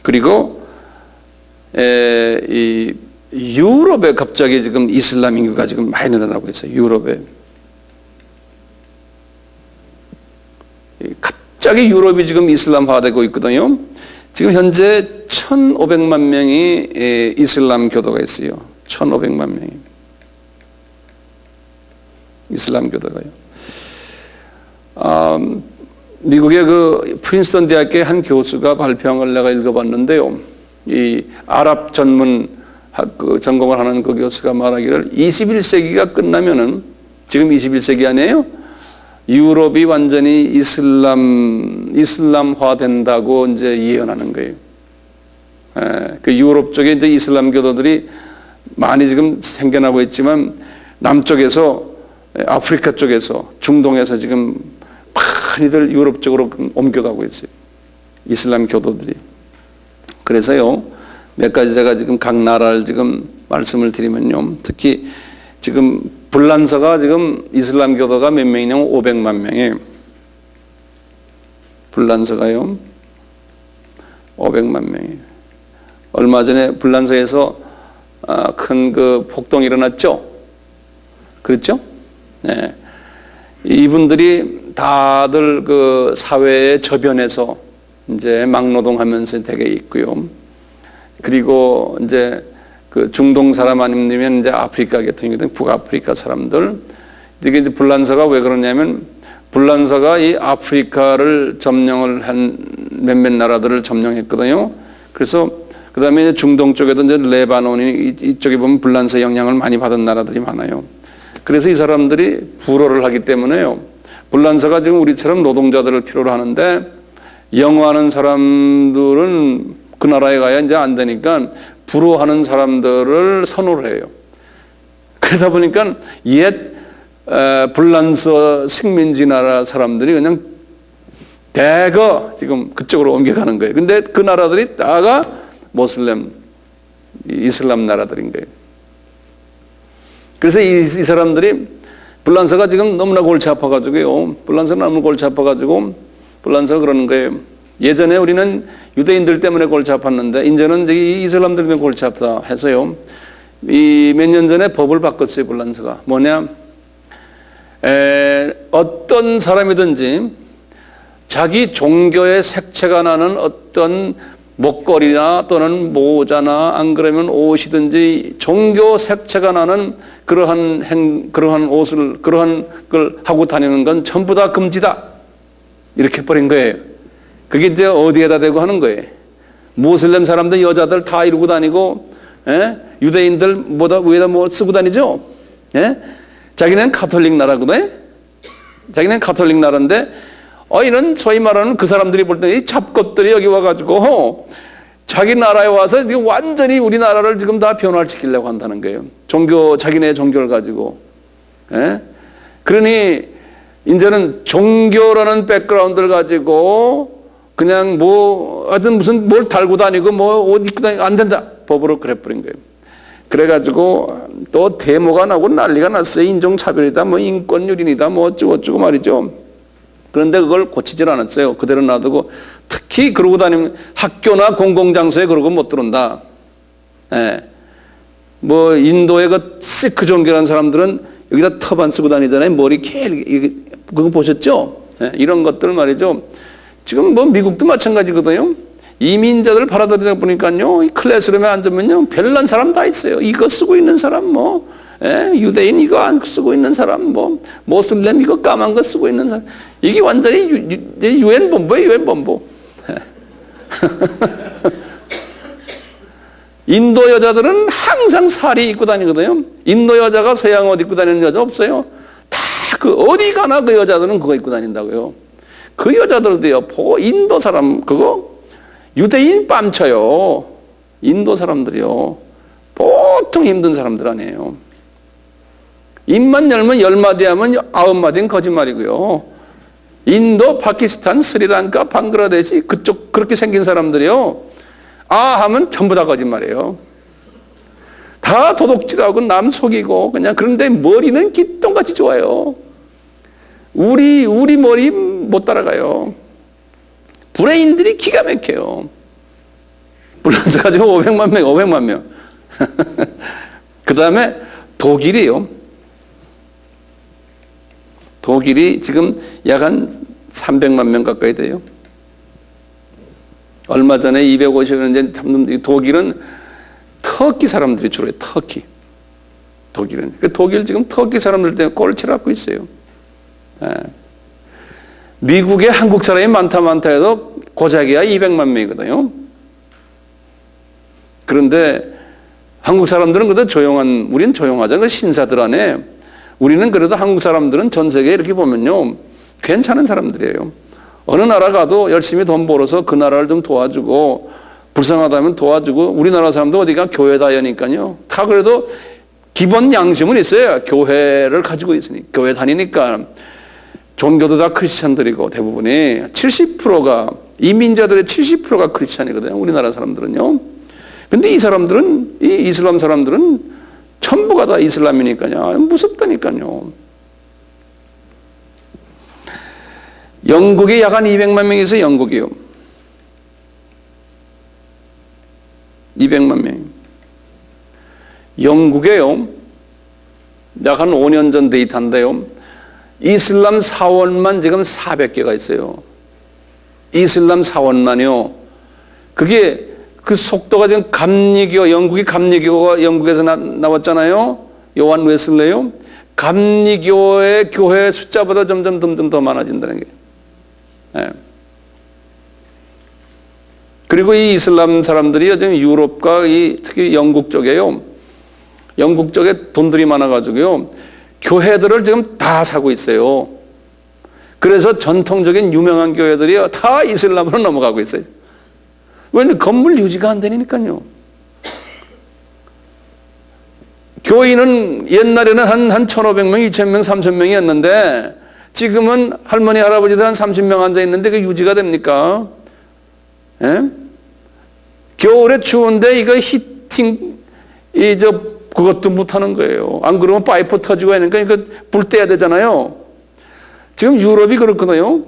그리고 이 유럽에 갑자기 지금 이슬람 인구가 지금 많이 늘어나고 있어요. 유럽에. 갑자기 유럽이 지금 이슬람화되고 있거든요. 지금 현재 1,500만 명이 이슬람 교도가 있어요. 1,500만 명이. 이슬람 교도가요. 미국의 그 프린스턴 대학교의 한 교수가 발표한 걸 내가 읽어봤는데요. 이 아랍 전문 전공을 하는 그 교수가 말하기를 21세기가 끝나면은 지금 21세기 아니에요? 유럽이 완전히 이슬람화 된다고 이제 예언하는 거예요. 그 유럽 쪽에 이제 이슬람 교도들이 많이 지금 생겨나고 있지만 남쪽에서 아프리카 쪽에서 중동에서 지금 많이들 유럽 쪽으로 옮겨가고 있어요. 이슬람 교도들이. 그래서요, 몇 가지 제가 지금 각 나라를 지금 말씀을 드리면요. 특히 지금 불란서가 지금 이슬람 교도가 몇 명이냐면 500만 명이에요. 불란서가요. 500만 명이에요. 얼마 전에 불란서에서 큰 그 폭동이 일어났죠? 그렇죠? 네. 이분들이 다들 그 사회의 저변에서 이제 막노동하면서 되게 있고요. 그리고 이제 그 중동 사람 아니면 이제 아프리카 계통이거든. 북아프리카 사람들. 이게 이제 불란서가 왜 그러냐면 불란서가 이 아프리카를 점령을 한 몇몇 나라들을 점령했거든요. 그래서 그 다음에 중동 쪽에도 이제 레바논이 이쪽에 보면 불란서 영향을 많이 받은 나라들이 많아요. 그래서 이 사람들이 불어를 하기 때문에요. 불란서가 지금 우리처럼 노동자들을 필요로 하는데 영어하는 사람들은 그 나라에 가야 이제 안 되니까 불어하는 사람들을 선호를 해요. 그러다 보니까 옛 불란서 식민지 나라 사람들이 그냥 대거 지금 그쪽으로 옮겨가는 거예요. 근데 그 나라들이 다가 모슬렘, 이슬람 나라들인 거예요. 그래서 이 사람들이 불란서가 지금 너무나 골치 아파가지고요. 불란서가 너무 골치 아파가지고 불란서가 그러는 거예요. 예전에 우리는 유대인들 때문에 골치 아팠는데 이제는 이 이슬람들 때문에 골치 아프다 해서요. 이 몇 년 전에 법을 바꿨어요. 불란서가. 뭐냐? 어떤 사람이든지 자기 종교의 색채가 나는 어떤 목걸이나 또는 모자나 안 그러면 옷이든지 종교 색채가 나는 그러한 옷을, 그러한 걸 하고 다니는 건 전부 다 금지다. 이렇게 버린 거예요. 그게 이제 어디에다 대고 하는 거예요. 무슬림 사람들, 여자들 다 이러고 다니고, 유대인들 뭐다 위에다 뭐 쓰고 다니죠? 자기는 가톨릭 나라거든. 자기는 가톨릭 나라인데, 이런 소위 말하는 그 사람들이 볼 때 이 잡것들이 여기 와가지고 자기 나라에 와서 완전히 우리나라를 지금 다 변화시키려고 한다는 거예요. 자기네 종교를 가지고. 그러니 이제는 종교라는 백그라운드를 가지고 그냥 하여튼 무슨 뭘 달고 다니고 옷 입고 다니고 안 된다. 법으로 그래버린 거예요. 그래가지고 또 데모가 나고 난리가 났어요. 인종차별이다, 인권유린이다, 어쩌고 말이죠. 그런데 그걸 고치질 않았어요. 그대로 놔두고 특히 그러고 다니면 학교나 공공장소에 그러고 못 들어온다. 인도의 그 시크 종교라는 사람들은 여기다 터반 쓰고 다니잖아요. 머리 그거 보셨죠? 이런 것들 말이죠. 지금 미국도 마찬가지거든요. 이민자들 받아들이다 보니까요, 이 클래스룸에 앉으면요, 별난 사람 다 있어요. 이거 쓰고 있는 사람, 유대인 이거 안 쓰고 있는 사람, 모슬렘 이거 까만 거 쓰고 있는 사람. 이게 완전히 유엔 본부예요, 유엔 본부. 인도 여자들은 항상 사리 입고 다니거든요. 인도 여자가 서양 옷 입고 다니는 여자 없어요. 다 그 어디 가나 그 여자들은 그거 입고 다닌다고요. 그 여자들도요, 인도 사람, 그거 유대인 뺨쳐요. 인도 사람들이요. 보통 힘든 사람들 아니에요. 입만 열면 10마디 하면 9마디는 거짓말이고요. 인도, 파키스탄, 스리랑카, 방글라데시 그쪽 그렇게 생긴 사람들이요. 아 하면 전부 다 거짓말이에요. 다 도둑질하고 남 속이고 그냥. 그런데 머리는 기똥같이 좋아요. 우리 머리 못 따라가요. 브레인들이 기가 막혀요. 불란서 가지고 500만 명. 그 다음에 독일이요. 독일이 지금 약 한 300만 명 가까이 돼요. 얼마 전에 250년 전 독일은 터키 사람들이 주로 해요. 터키. 독일은. 독일 지금 터키 사람들 때문에 꼴찌를 하고 있어요. 예. 미국에 한국 사람이 많다 해도 고작이야 200만 명이거든요. 그런데 한국 사람들은 그래도 우리는 조용하잖아요. 신사들 안에. 우리는 그래도 한국 사람들은 전 세계에 이렇게 보면요, 괜찮은 사람들이에요. 어느 나라 가도 열심히 돈 벌어서 그 나라를 좀 도와주고, 불쌍하다면 도와주고, 우리나라 사람도 어디가 교회 다니니까요. 다 그래도 기본 양심은 있어요. 교회를 가지고 있으니까. 교회 다니니까. 종교도 다 크리스찬들이고 대부분이 70%가, 이민자들의 70%가 크리스찬이거든요. 우리나라 사람들은요. 근데 이 사람들은, 이 이슬람 사람들은 전부가 다 이슬람이니까요. 무섭다니까요. 영국에 약 한 200만 명이 있어요. 영국이요. 200만 명. 영국에요. 약 한 5년 전 데이터인데요. 이슬람 사원만 지금 400개가 있어요. 이슬람 사원만요. 그게 그 속도가 지금 감리교, 영국이 감리교가 영국에서 나왔잖아요. 요한 웨슬레요. 감리교의 교회 숫자보다 점점 더 많아진다는 게. 네. 그리고 이 이슬람 사람들이 요즘 유럽과 특히 영국 쪽에요. 영국 쪽에 돈들이 많아가지고요. 교회들을 지금 다 사고 있어요. 그래서 전통적인 유명한 교회들이 다 이슬람으로 넘어가고 있어요. 왜냐면 건물 유지가 안 되니까요. 교인은 옛날에는 한 1,500명, 2,000명, 3,000명이었는데 지금은 할머니, 할아버지들 한 30명 앉아 있는데 그게 유지가 됩니까? 예? 겨울에 추운데 이거 히팅, 그것도 못하는 거예요. 안 그러면 파이프 터지고 하니까 이거 불 떼야 되잖아요. 지금 유럽이 그렇거든요.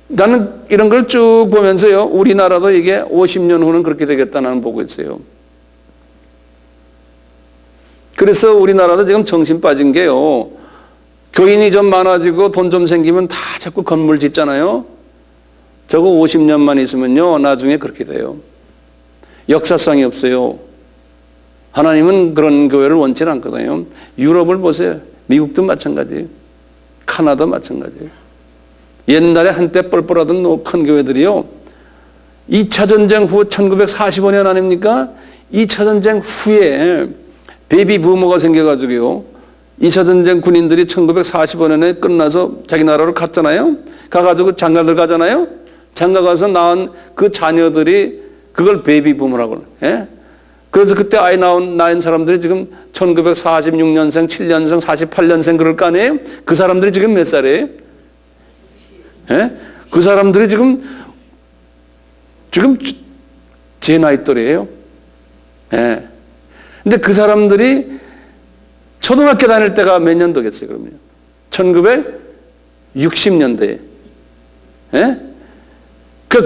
나는 이런 걸 쭉 보면서요, 우리나라도 이게 50년 후는 그렇게 되겠다 나는 보고 있어요. 그래서 우리나라도 지금 정신 빠진 게요, 교인이 좀 많아지고 돈 좀 생기면 다 자꾸 건물 짓잖아요. 저거 50년만 있으면요, 나중에 그렇게 돼요. 역사성이 없어요. 하나님은 그런 교회를 원치 않거든요. 유럽을 보세요. 미국도 마찬가지예요. 카나다 마찬가지예요. 옛날에 한때 뻘뻘하던 큰 교회들이요, 2차 전쟁 후 1945년 아닙니까? 2차 전쟁 후에 베이비 부모가 생겨가지고요, 2차 전쟁 군인들이 1945년에 끝나서 자기 나라로 갔잖아요. 가가지고 장가들 가잖아요. 장가 가서 낳은 그 자녀들이 그걸 베이비 부모라고 그래요. 예? 그래서 그때 아이 낳은 사람들이 지금 1946년생, 7년생, 48년생 그럴 거 아니에요? 그 사람들이 지금 몇 살이에요? 예? 그 사람들이 지금 제 나이 또래예요. 예. 근데 그 사람들이 초등학교 다닐 때가 몇 년도겠어요, 그러면? 1960년대에. 예?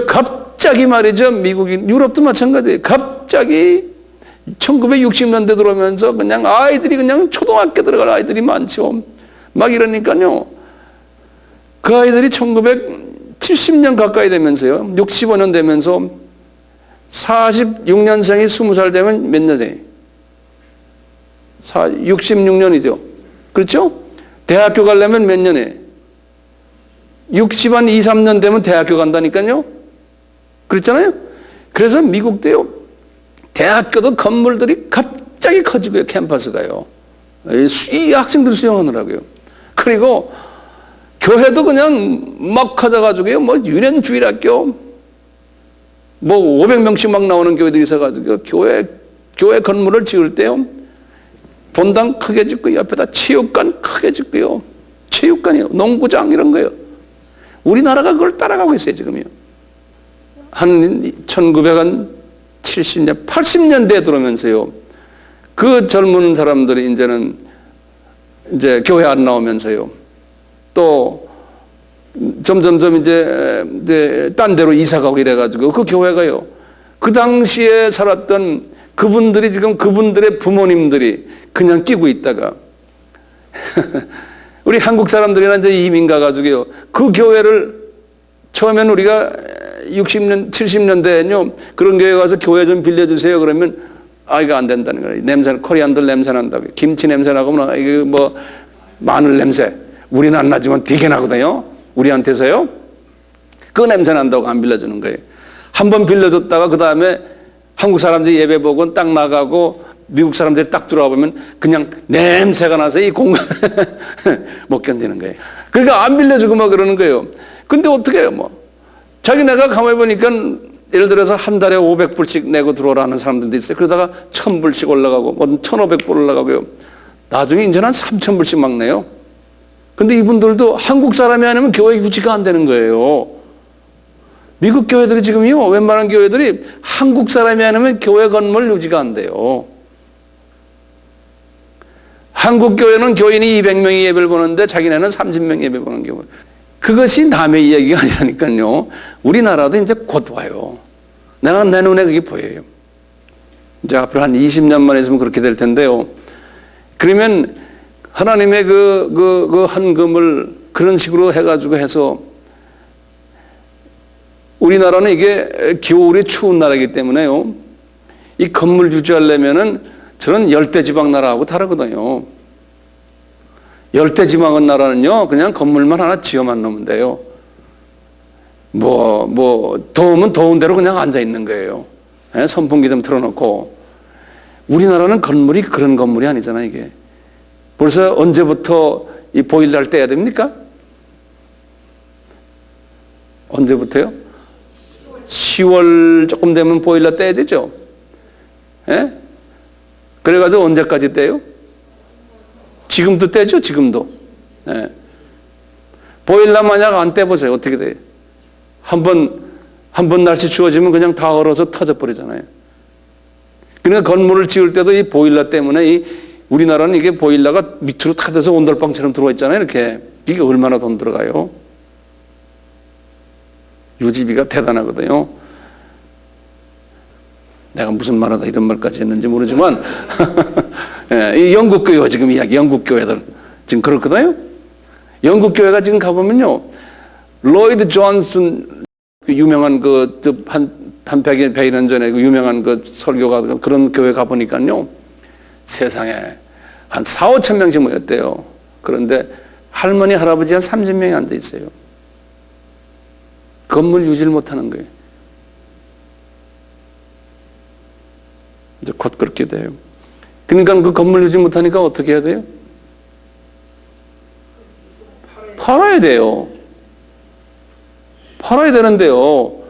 갑자기 말이죠, 유럽도 마찬가지예요. 갑자기 1960년대 들어오면서 그냥 아이들이 그냥 초등학교 들어갈 아이들이 많죠. 막 이러니까요. 그 아이들이 1970년 가까이 되면서요, 65년 되면서 46년생이 20살 되면 몇 년이에요? 66년이죠. 그렇죠? 대학교 가려면 몇 년에? 60한 2, 3년 되면 대학교 간다니까요? 그렇잖아요? 그래서 미국도요, 대학교도 건물들이 갑자기 커지고요, 캠퍼스가요. 이 학생들 수용하느라고요. 그리고 교회도 그냥 막 커져가지고요, 뭐 유년주일학교, 뭐 500명씩 막 나오는 교회들이 있어가지고 교회 건물을 지을 때요, 본당 크게 짓고 옆에다 체육관 크게 짓고요. 체육관이요, 농구장 이런 거요. 우리나라가 그걸 따라가고 있어요, 지금요. 한 1970년, 80년대에 들어오면서요, 그 젊은 사람들이 이제는 이제 교회 안 나오면서요, 또 점점점 이제 딴 데로 이사 가고 이래가지고 그 교회가요, 그 당시에 살았던 그분들이 지금 그분들의 부모님들이 그냥 끼고 있다가 우리 한국 사람들이나 이제 이민 가가지고요, 그 교회를 처음엔 우리가 60년, 70년대에는요, 그런 교회 가서 교회 좀 빌려주세요. 그러면 이거 안 된다는 거예요. 냄새, 코리안들 냄새 난다고. 김치 냄새 나고, 이게 뭐, 마늘 냄새. 우리는 안 나지만 되게 나거든요. 우리한테서요. 그 냄새 난다고 안 빌려주는 거예요. 한 번 빌려줬다가 그 다음에 한국 사람들이 예배 보고 딱 나가고 미국 사람들이 딱 들어와 보면 그냥 냄새가 나서 이 공간 못 견디는 거예요. 그러니까 안 빌려주고 막 그러는 거예요. 근데 어떻게 해요, 뭐. 자기네가 가만히 보니까 예를 들어서 한 달에 500불씩 내고 들어오라는 사람들도 있어요. 그러다가 1000불씩 올라가고, 뭐 1500불 올라가고요. 나중에 이제는 한 3000불씩 막 내요. 근데 이분들도 한국 사람이 아니면 교회 유지가 안 되는 거예요. 미국 교회들이 지금요, 웬만한 교회들이 한국 사람이 아니면 교회 건물 유지가 안 돼요. 한국 교회는 교인이 200명이 예배를 보는데 자기네는 30명 예배 보는 경우. 그것이 남의 이야기가 아니라니까요. 우리나라도 이제 곧 와요. 내가 내 눈에 그게 보여요. 이제 앞으로 한 20년만 있으면 그렇게 될 텐데요. 그러면 하나님의 그 헌금을 그런 식으로 해가지고 해서 우리나라는 이게 겨울이 추운 나라이기 때문에요. 이 건물 유지하려면은 저는 열대지방 나라하고 다르거든요. 열대지방은 나라는요, 그냥 건물만 하나 지어만 놓으면 돼요. 더우면 더운 대로 그냥 앉아 있는 거예요. 네? 선풍기 좀 틀어놓고. 우리나라는 건물이 그런 건물이 아니잖아요, 이게. 벌써 언제부터 이 보일러를 떼야 됩니까? 언제부터요? 10월 조금 되면 보일러 떼야 되죠? 예? 그래가지고 언제까지 떼요? 지금도 떼죠, 지금도. 예. 보일러 만약 안 떼보세요. 어떻게 돼요? 한 번 날씨 추워지면 그냥 다 얼어서 터져버리잖아요. 그러니까 건물을 지을 때도 이 보일러 때문에 우리나라는 이게 보일러가 밑으로 타져서 온돌방처럼 들어와 있잖아요, 이렇게. 이게 얼마나 돈 들어가요? 유지비가 대단하거든요. 내가 무슨 말하다 이런 말까지 했는지 모르지만 이 영국 교회가 지금 이야기, 영국 교회들 지금 그렇거든요. 영국 교회가 지금 가보면요, 로이드 존슨 그 유명한 한 100년 전에 그 유명한 그 설교가 그런 교회 가보니까요, 세상에 한 4, 5천 명씩 모였대요. 그런데 할머니, 할아버지 한 30명이 앉아 있어요. 건물 유지를 못하는 거예요. 이제 곧 그렇게 돼요. 그러니까 그 건물 유지 못하니까 어떻게 해야 돼요? 팔아야 돼요. 팔아야 되는데요.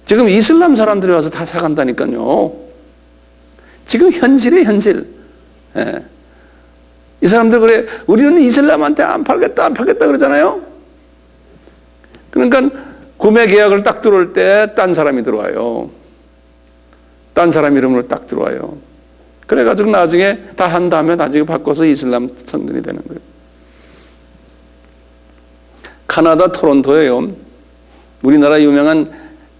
지금 이슬람 사람들이 와서 다 사간다니까요. 지금 현실이에요, 현실. 예. 이 사람들 그래, 우리는 이슬람한테 안 팔겠다 그러잖아요. 그러니까 구매 계약을 딱 들어올 때 딴 사람이 들어와요. 딴 사람 이름으로 딱 들어와요. 그래가지고 나중에 다 한 다음에 나중에 바꿔서 이슬람 성전이 되는 거예요. 카나다 토론토에요. 우리나라 유명한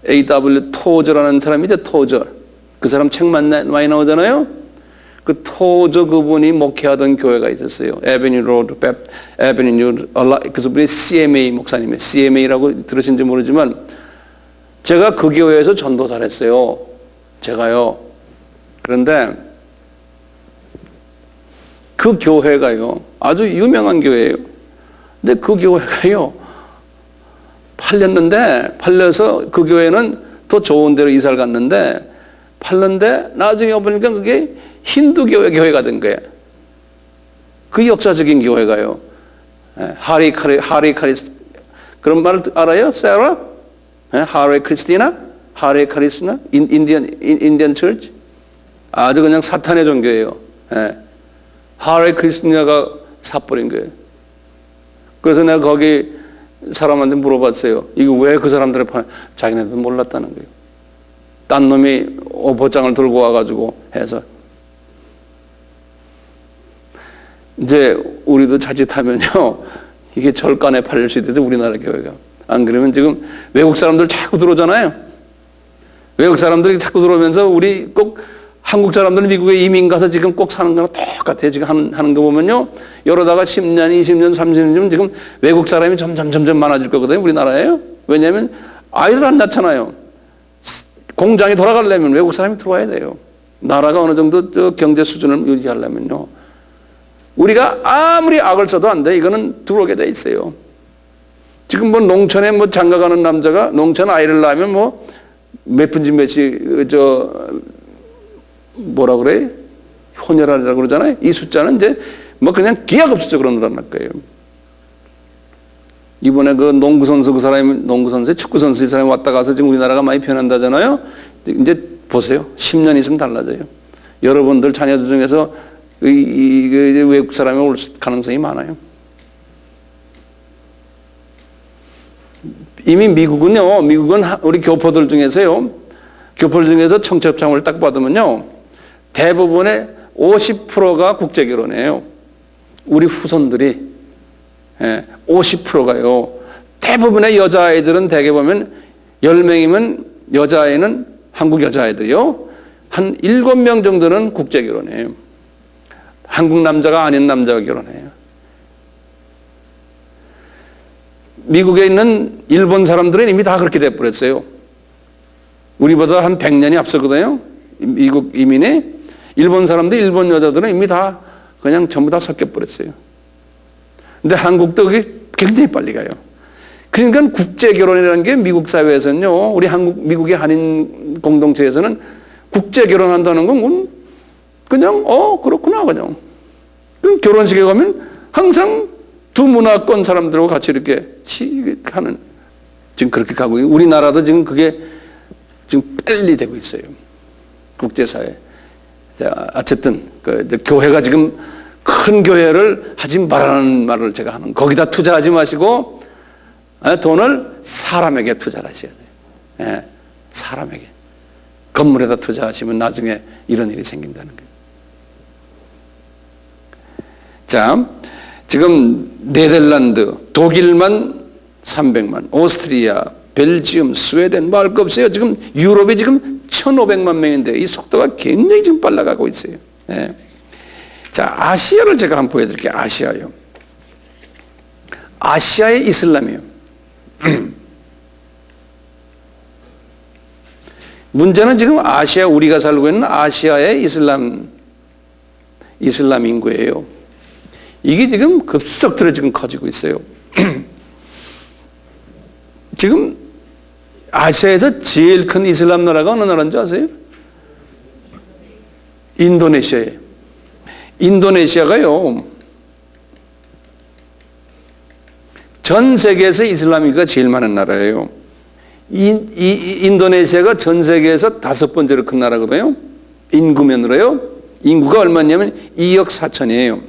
A.W. 토저라는 사람이죠, 토저. 그 사람 책 많이 나오잖아요. 그 토저 그분이 목회하던 교회가 있었어요. 에베뉴 로드, 에베뉴, 그래서 분이 CMA 목사님이에요. CMA라고 들으신지 모르지만 제가 그 교회에서 전도사를 했어요. 제가요. 그런데 그 교회가요, 아주 유명한 교회예요. 근데 그 교회가요, 팔려서 그 교회는 더 좋은 데로 이사를 갔는데 팔는데 나중에 보니까 그게 힌두교회가 된 거예요. 그 역사적인 교회가요. 하리 카리스 그런 말을 알아요? 세라? 하레 크리스티나? 하레 카리스나? 인디언 처치? 아주 그냥 사탄의 종교예요. 하레 크리스티나가 사버린 거예요. 그래서 내가 거기 사람한테 물어봤어요. 이거 왜 그 사람들을 자기네도 몰랐다는 거예요. 딴 놈이 보장을 들고 와가지고 해서. 이제 우리도 자칫하면요, 이게 절간에 팔릴 수 있대요, 우리나라 교회가. 안 그러면 지금 외국 사람들 자꾸 들어오잖아요. 외국 사람들이 자꾸 들어오면서 우리 꼭 한국 사람들은 미국에 이민 가서 지금 꼭 사는 거랑 똑같아요. 지금 하는 거 보면요. 이러다가 10년, 20년, 30년 지금 외국 사람이 점점 많아질 거거든요. 우리나라에요. 왜냐하면 아이들 안 낳잖아요. 공장이 돌아가려면 외국 사람이 들어와야 돼요. 나라가 어느 정도 경제 수준을 유지하려면요. 우리가 아무리 악을 써도 안 돼. 이거는 들어오게 돼 있어요. 지금 뭐 농촌에 뭐 장가가는 남자가 농촌 아이를 낳으면 뭐 몇 분지 몇이 뭐라 그래? 혼혈아라고 그러잖아요. 이 숫자는 이제 뭐 그냥 기하급수적으로 늘어날 거예요. 이번에 그 농구 선수 그 사람이 농구 선수, 축구 선수 이 사람이 왔다 가서 지금 우리나라가 많이 변한다잖아요. 이제 보세요. 10년 있으면 달라져요. 여러분들 자녀들 중에서 외국 사람이 올 가능성이 많아요. 이미 미국은 우리 교포들 중에서요, 교포들 중에서 청첩장을 딱 받으면요, 대부분의 50%가 국제 결혼이에요. 우리 후손들이 50%가요. 대부분의 여자아이들은 대개 보면 10명이면 여자아이는 한국 여자아이들이요. 한 7명 정도는 국제 결혼이에요. 한국 남자가 아닌 남자가 결혼해요. 미국에 있는 일본 사람들은 이미 다 그렇게 돼버렸어요. 우리보다 한 100년이 앞서거든요. 미국 이민이. 일본 사람들, 일본 여자들은 이미 다 그냥 전부 다 섞여버렸어요. 근데 한국도 그게 굉장히 빨리 가요. 그러니까 국제 결혼이라는 게 미국 사회에서는요, 우리 미국의 한인 공동체에서는 국제 결혼한다는 건 그냥, 그렇구나, 그냥. 그럼 결혼식에 가면 항상 두 문화권 사람들하고 같이 이렇게 하는, 지금 그렇게 가고, 우리나라도 지금 그게 지금 빨리 되고 있어요. 국제사회. 자, 어쨌든, 교회가 지금 큰 교회를 하지 말라는 말을 제가 하는, 거기다 투자하지 마시고, 돈을 사람에게 투자를 하셔야 돼요. 사람에게. 건물에다 투자하시면 나중에 이런 일이 생긴다는 거예요. 자, 지금 네덜란드, 독일만 300만, 오스트리아, 벨지움, 스웨덴 뭐 할 거 없어요. 지금 유럽이 지금 1,500만 명인데 이 속도가 굉장히 지금 빨라가고 있어요. 자, 아시아를 제가 한번 보여드릴게요. 아시아요. 아시아의 이슬람이에요. 문제는 지금 아시아, 우리가 살고 있는 아시아의 이슬람 인구예요. 이게 지금 급속도로 지금 커지고 있어요. 지금 아시아에서 제일 큰 이슬람 나라가 어느 나라인지 아세요? 인도네시아예요. 인도네시아가요, 전 세계에서 이슬람인구가 제일 많은 나라예요. 인도네시아가 전 세계에서 5번째로 큰 나라거든요. 인구면으로요. 인구가 얼마냐면 2억 4천이에요.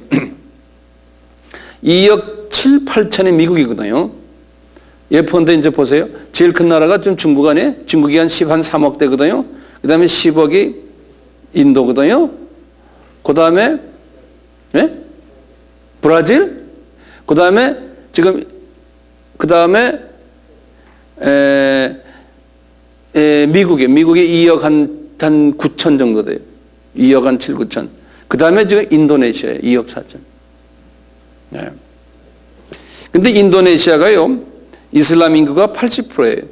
2억 7, 8천이 미국이거든요. 예컨대 이제 보세요. 제일 큰 나라가 좀 중국 아니에요? 중국이 한 3억 대거든요. 그 다음에 10억이 인도거든요. 그 다음에, 브라질? 그 다음에, 미국이 2억 한 9천 정도 돼요. 2억 한 7, 9천. 그 다음에 지금 인도네시아에 2억 4천. 네. 근데 인도네시아가요, 이슬람 인구가 80%예요.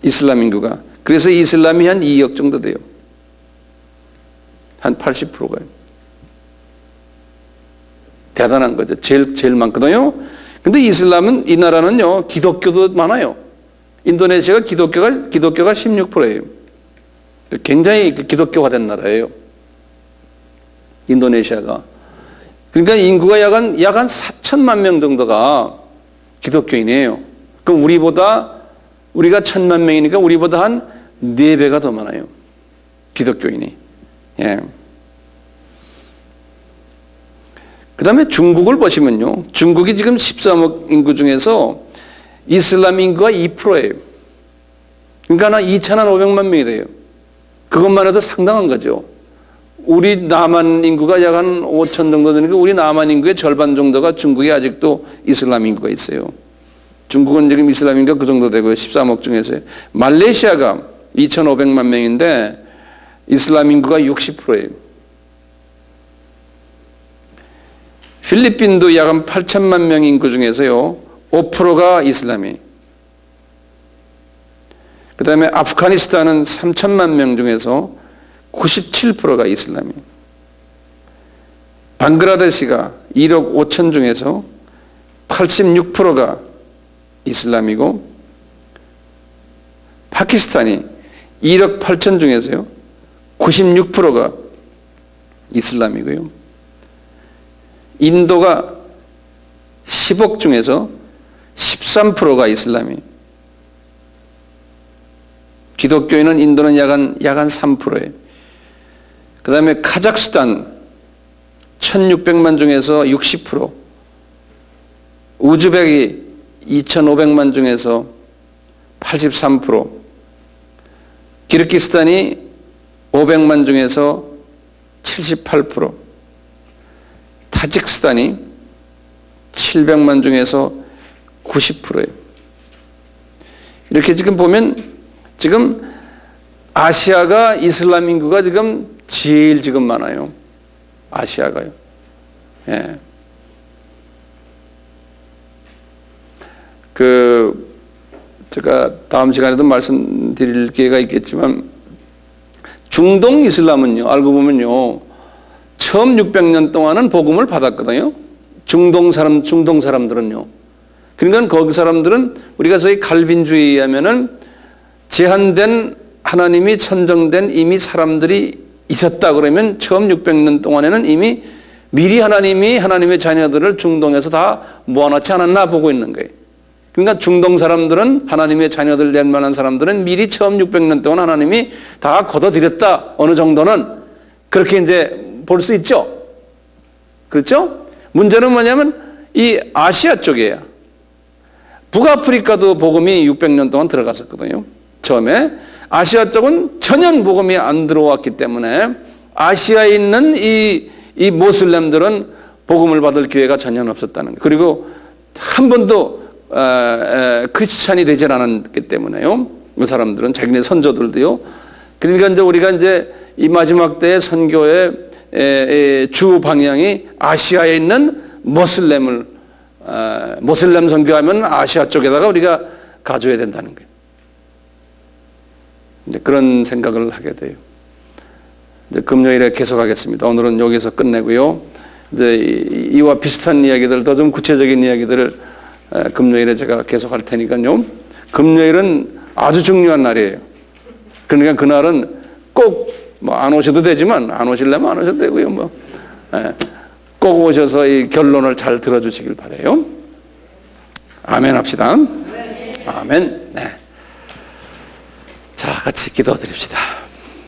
이슬람 인구가. 그래서 이슬람이 한 2억 정도 돼요. 한 80%가요. 대단한 거죠. 제일 많거든요. 근데 이슬람은, 이 나라는요, 기독교도 많아요. 인도네시아가 기독교가 16%예요. 굉장히 기독교화된 나라예요. 인도네시아가. 그러니까 인구가 약 한 4천만 명 정도가 기독교인이에요. 그럼 우리가 1,000만 명이니까 우리보다 한 4배가 더 많아요. 기독교인이. 예. 그 다음에 중국을 보시면요. 중국이 지금 13억 인구 중에서 이슬람 인구가 2%예요. 그러니까 한 2,500만 명이 돼요. 그것만 해도 상당한 거죠. 우리 남한 인구가 약 한 5천 정도 되니까 우리 남한 인구의 절반 정도가 중국에 아직도 이슬람 인구가 있어요. 중국은 지금 이슬람 인구가 그 정도 되고요. 13억 중에서. 말레이시아가 2,500만 명인데 이슬람 인구가 60%예요. 필리핀도 약 한 8천만 명 인구 중에서요. 5%가 이슬람이. 그 다음에 아프가니스탄은 3천만 명 중에서 97%가 이슬람이. 방글라데시가 1억 5천 중에서 86%가 이슬람이고, 파키스탄이 1억 8천 중에서요 96%가 이슬람이고요. 인도가 10억 중에서 13%가 이슬람이. 기독교인은 인도는 약 한 3%예요. 그 다음에 카자흐스탄 1600만 중에서 60%, 우즈벡이 2500만 중에서 83%, 키르기스탄이 500만 중에서 78%, 타지키스탄이 700만 중에서 90%예요. 이렇게 지금 보면 지금 아시아가 이슬람 인구가 지금 제일 지금 많아요. 아시아가요. 예. 제가 다음 시간에도 말씀드릴 기회가 있겠지만, 중동 이슬람은요, 알고 보면요, 처음 600년 동안은 복음을 받았거든요. 중동 사람들은요. 그러니까 거기 사람들은 우리가 소위 칼빈주의에 하면은 제한된 하나님이 선정된 이미 사람들이 있었다 그러면 처음 600년 동안에는 이미 미리 하나님이 하나님의 자녀들을 중동에서 다 모아놓지 않았나 보고 있는 거예요. 그러니까 중동 사람들은 하나님의 자녀들 될 만한 사람들은 미리 처음 600년 동안 하나님이 다 거둬들였다. 어느 정도는 그렇게 이제 볼 수 있죠. 그렇죠? 문제는 뭐냐면 이 아시아 쪽이에요. 북아프리카도 복음이 600년 동안 들어갔었거든요. 처음에. 아시아 쪽은 전혀 복음이 안 들어왔기 때문에 아시아에 있는 이 모슬렘들은 복음을 받을 기회가 전혀 없었다는 거예요. 그리고 한 번도 크리스찬이 되질 않았기 때문에요. 그 사람들은 자기네 선조들도요. 그러니까 이제 우리가 이제 이 마지막 때의 선교의 주 방향이 아시아에 있는 모슬렘 선교하면 아시아 쪽에다가 우리가 가져야 된다는 거예요. 이제 그런 생각을 하게 돼요. 이제 금요일에 계속하겠습니다. 오늘은 여기서 끝내고요. 이제 이와 비슷한 이야기들, 더 좀 구체적인 이야기들을 금요일에 제가 계속할 테니까요. 금요일은 아주 중요한 날이에요. 그러니까 그날은 꼭 뭐 안 오셔도 되지만 안 오시려면 안 오셔도 되고요. 꼭 오셔서 이 결론을 잘 들어주시길 바라요. 아멘 합시다. 아멘. 네. 자, 같이 기도드립시다.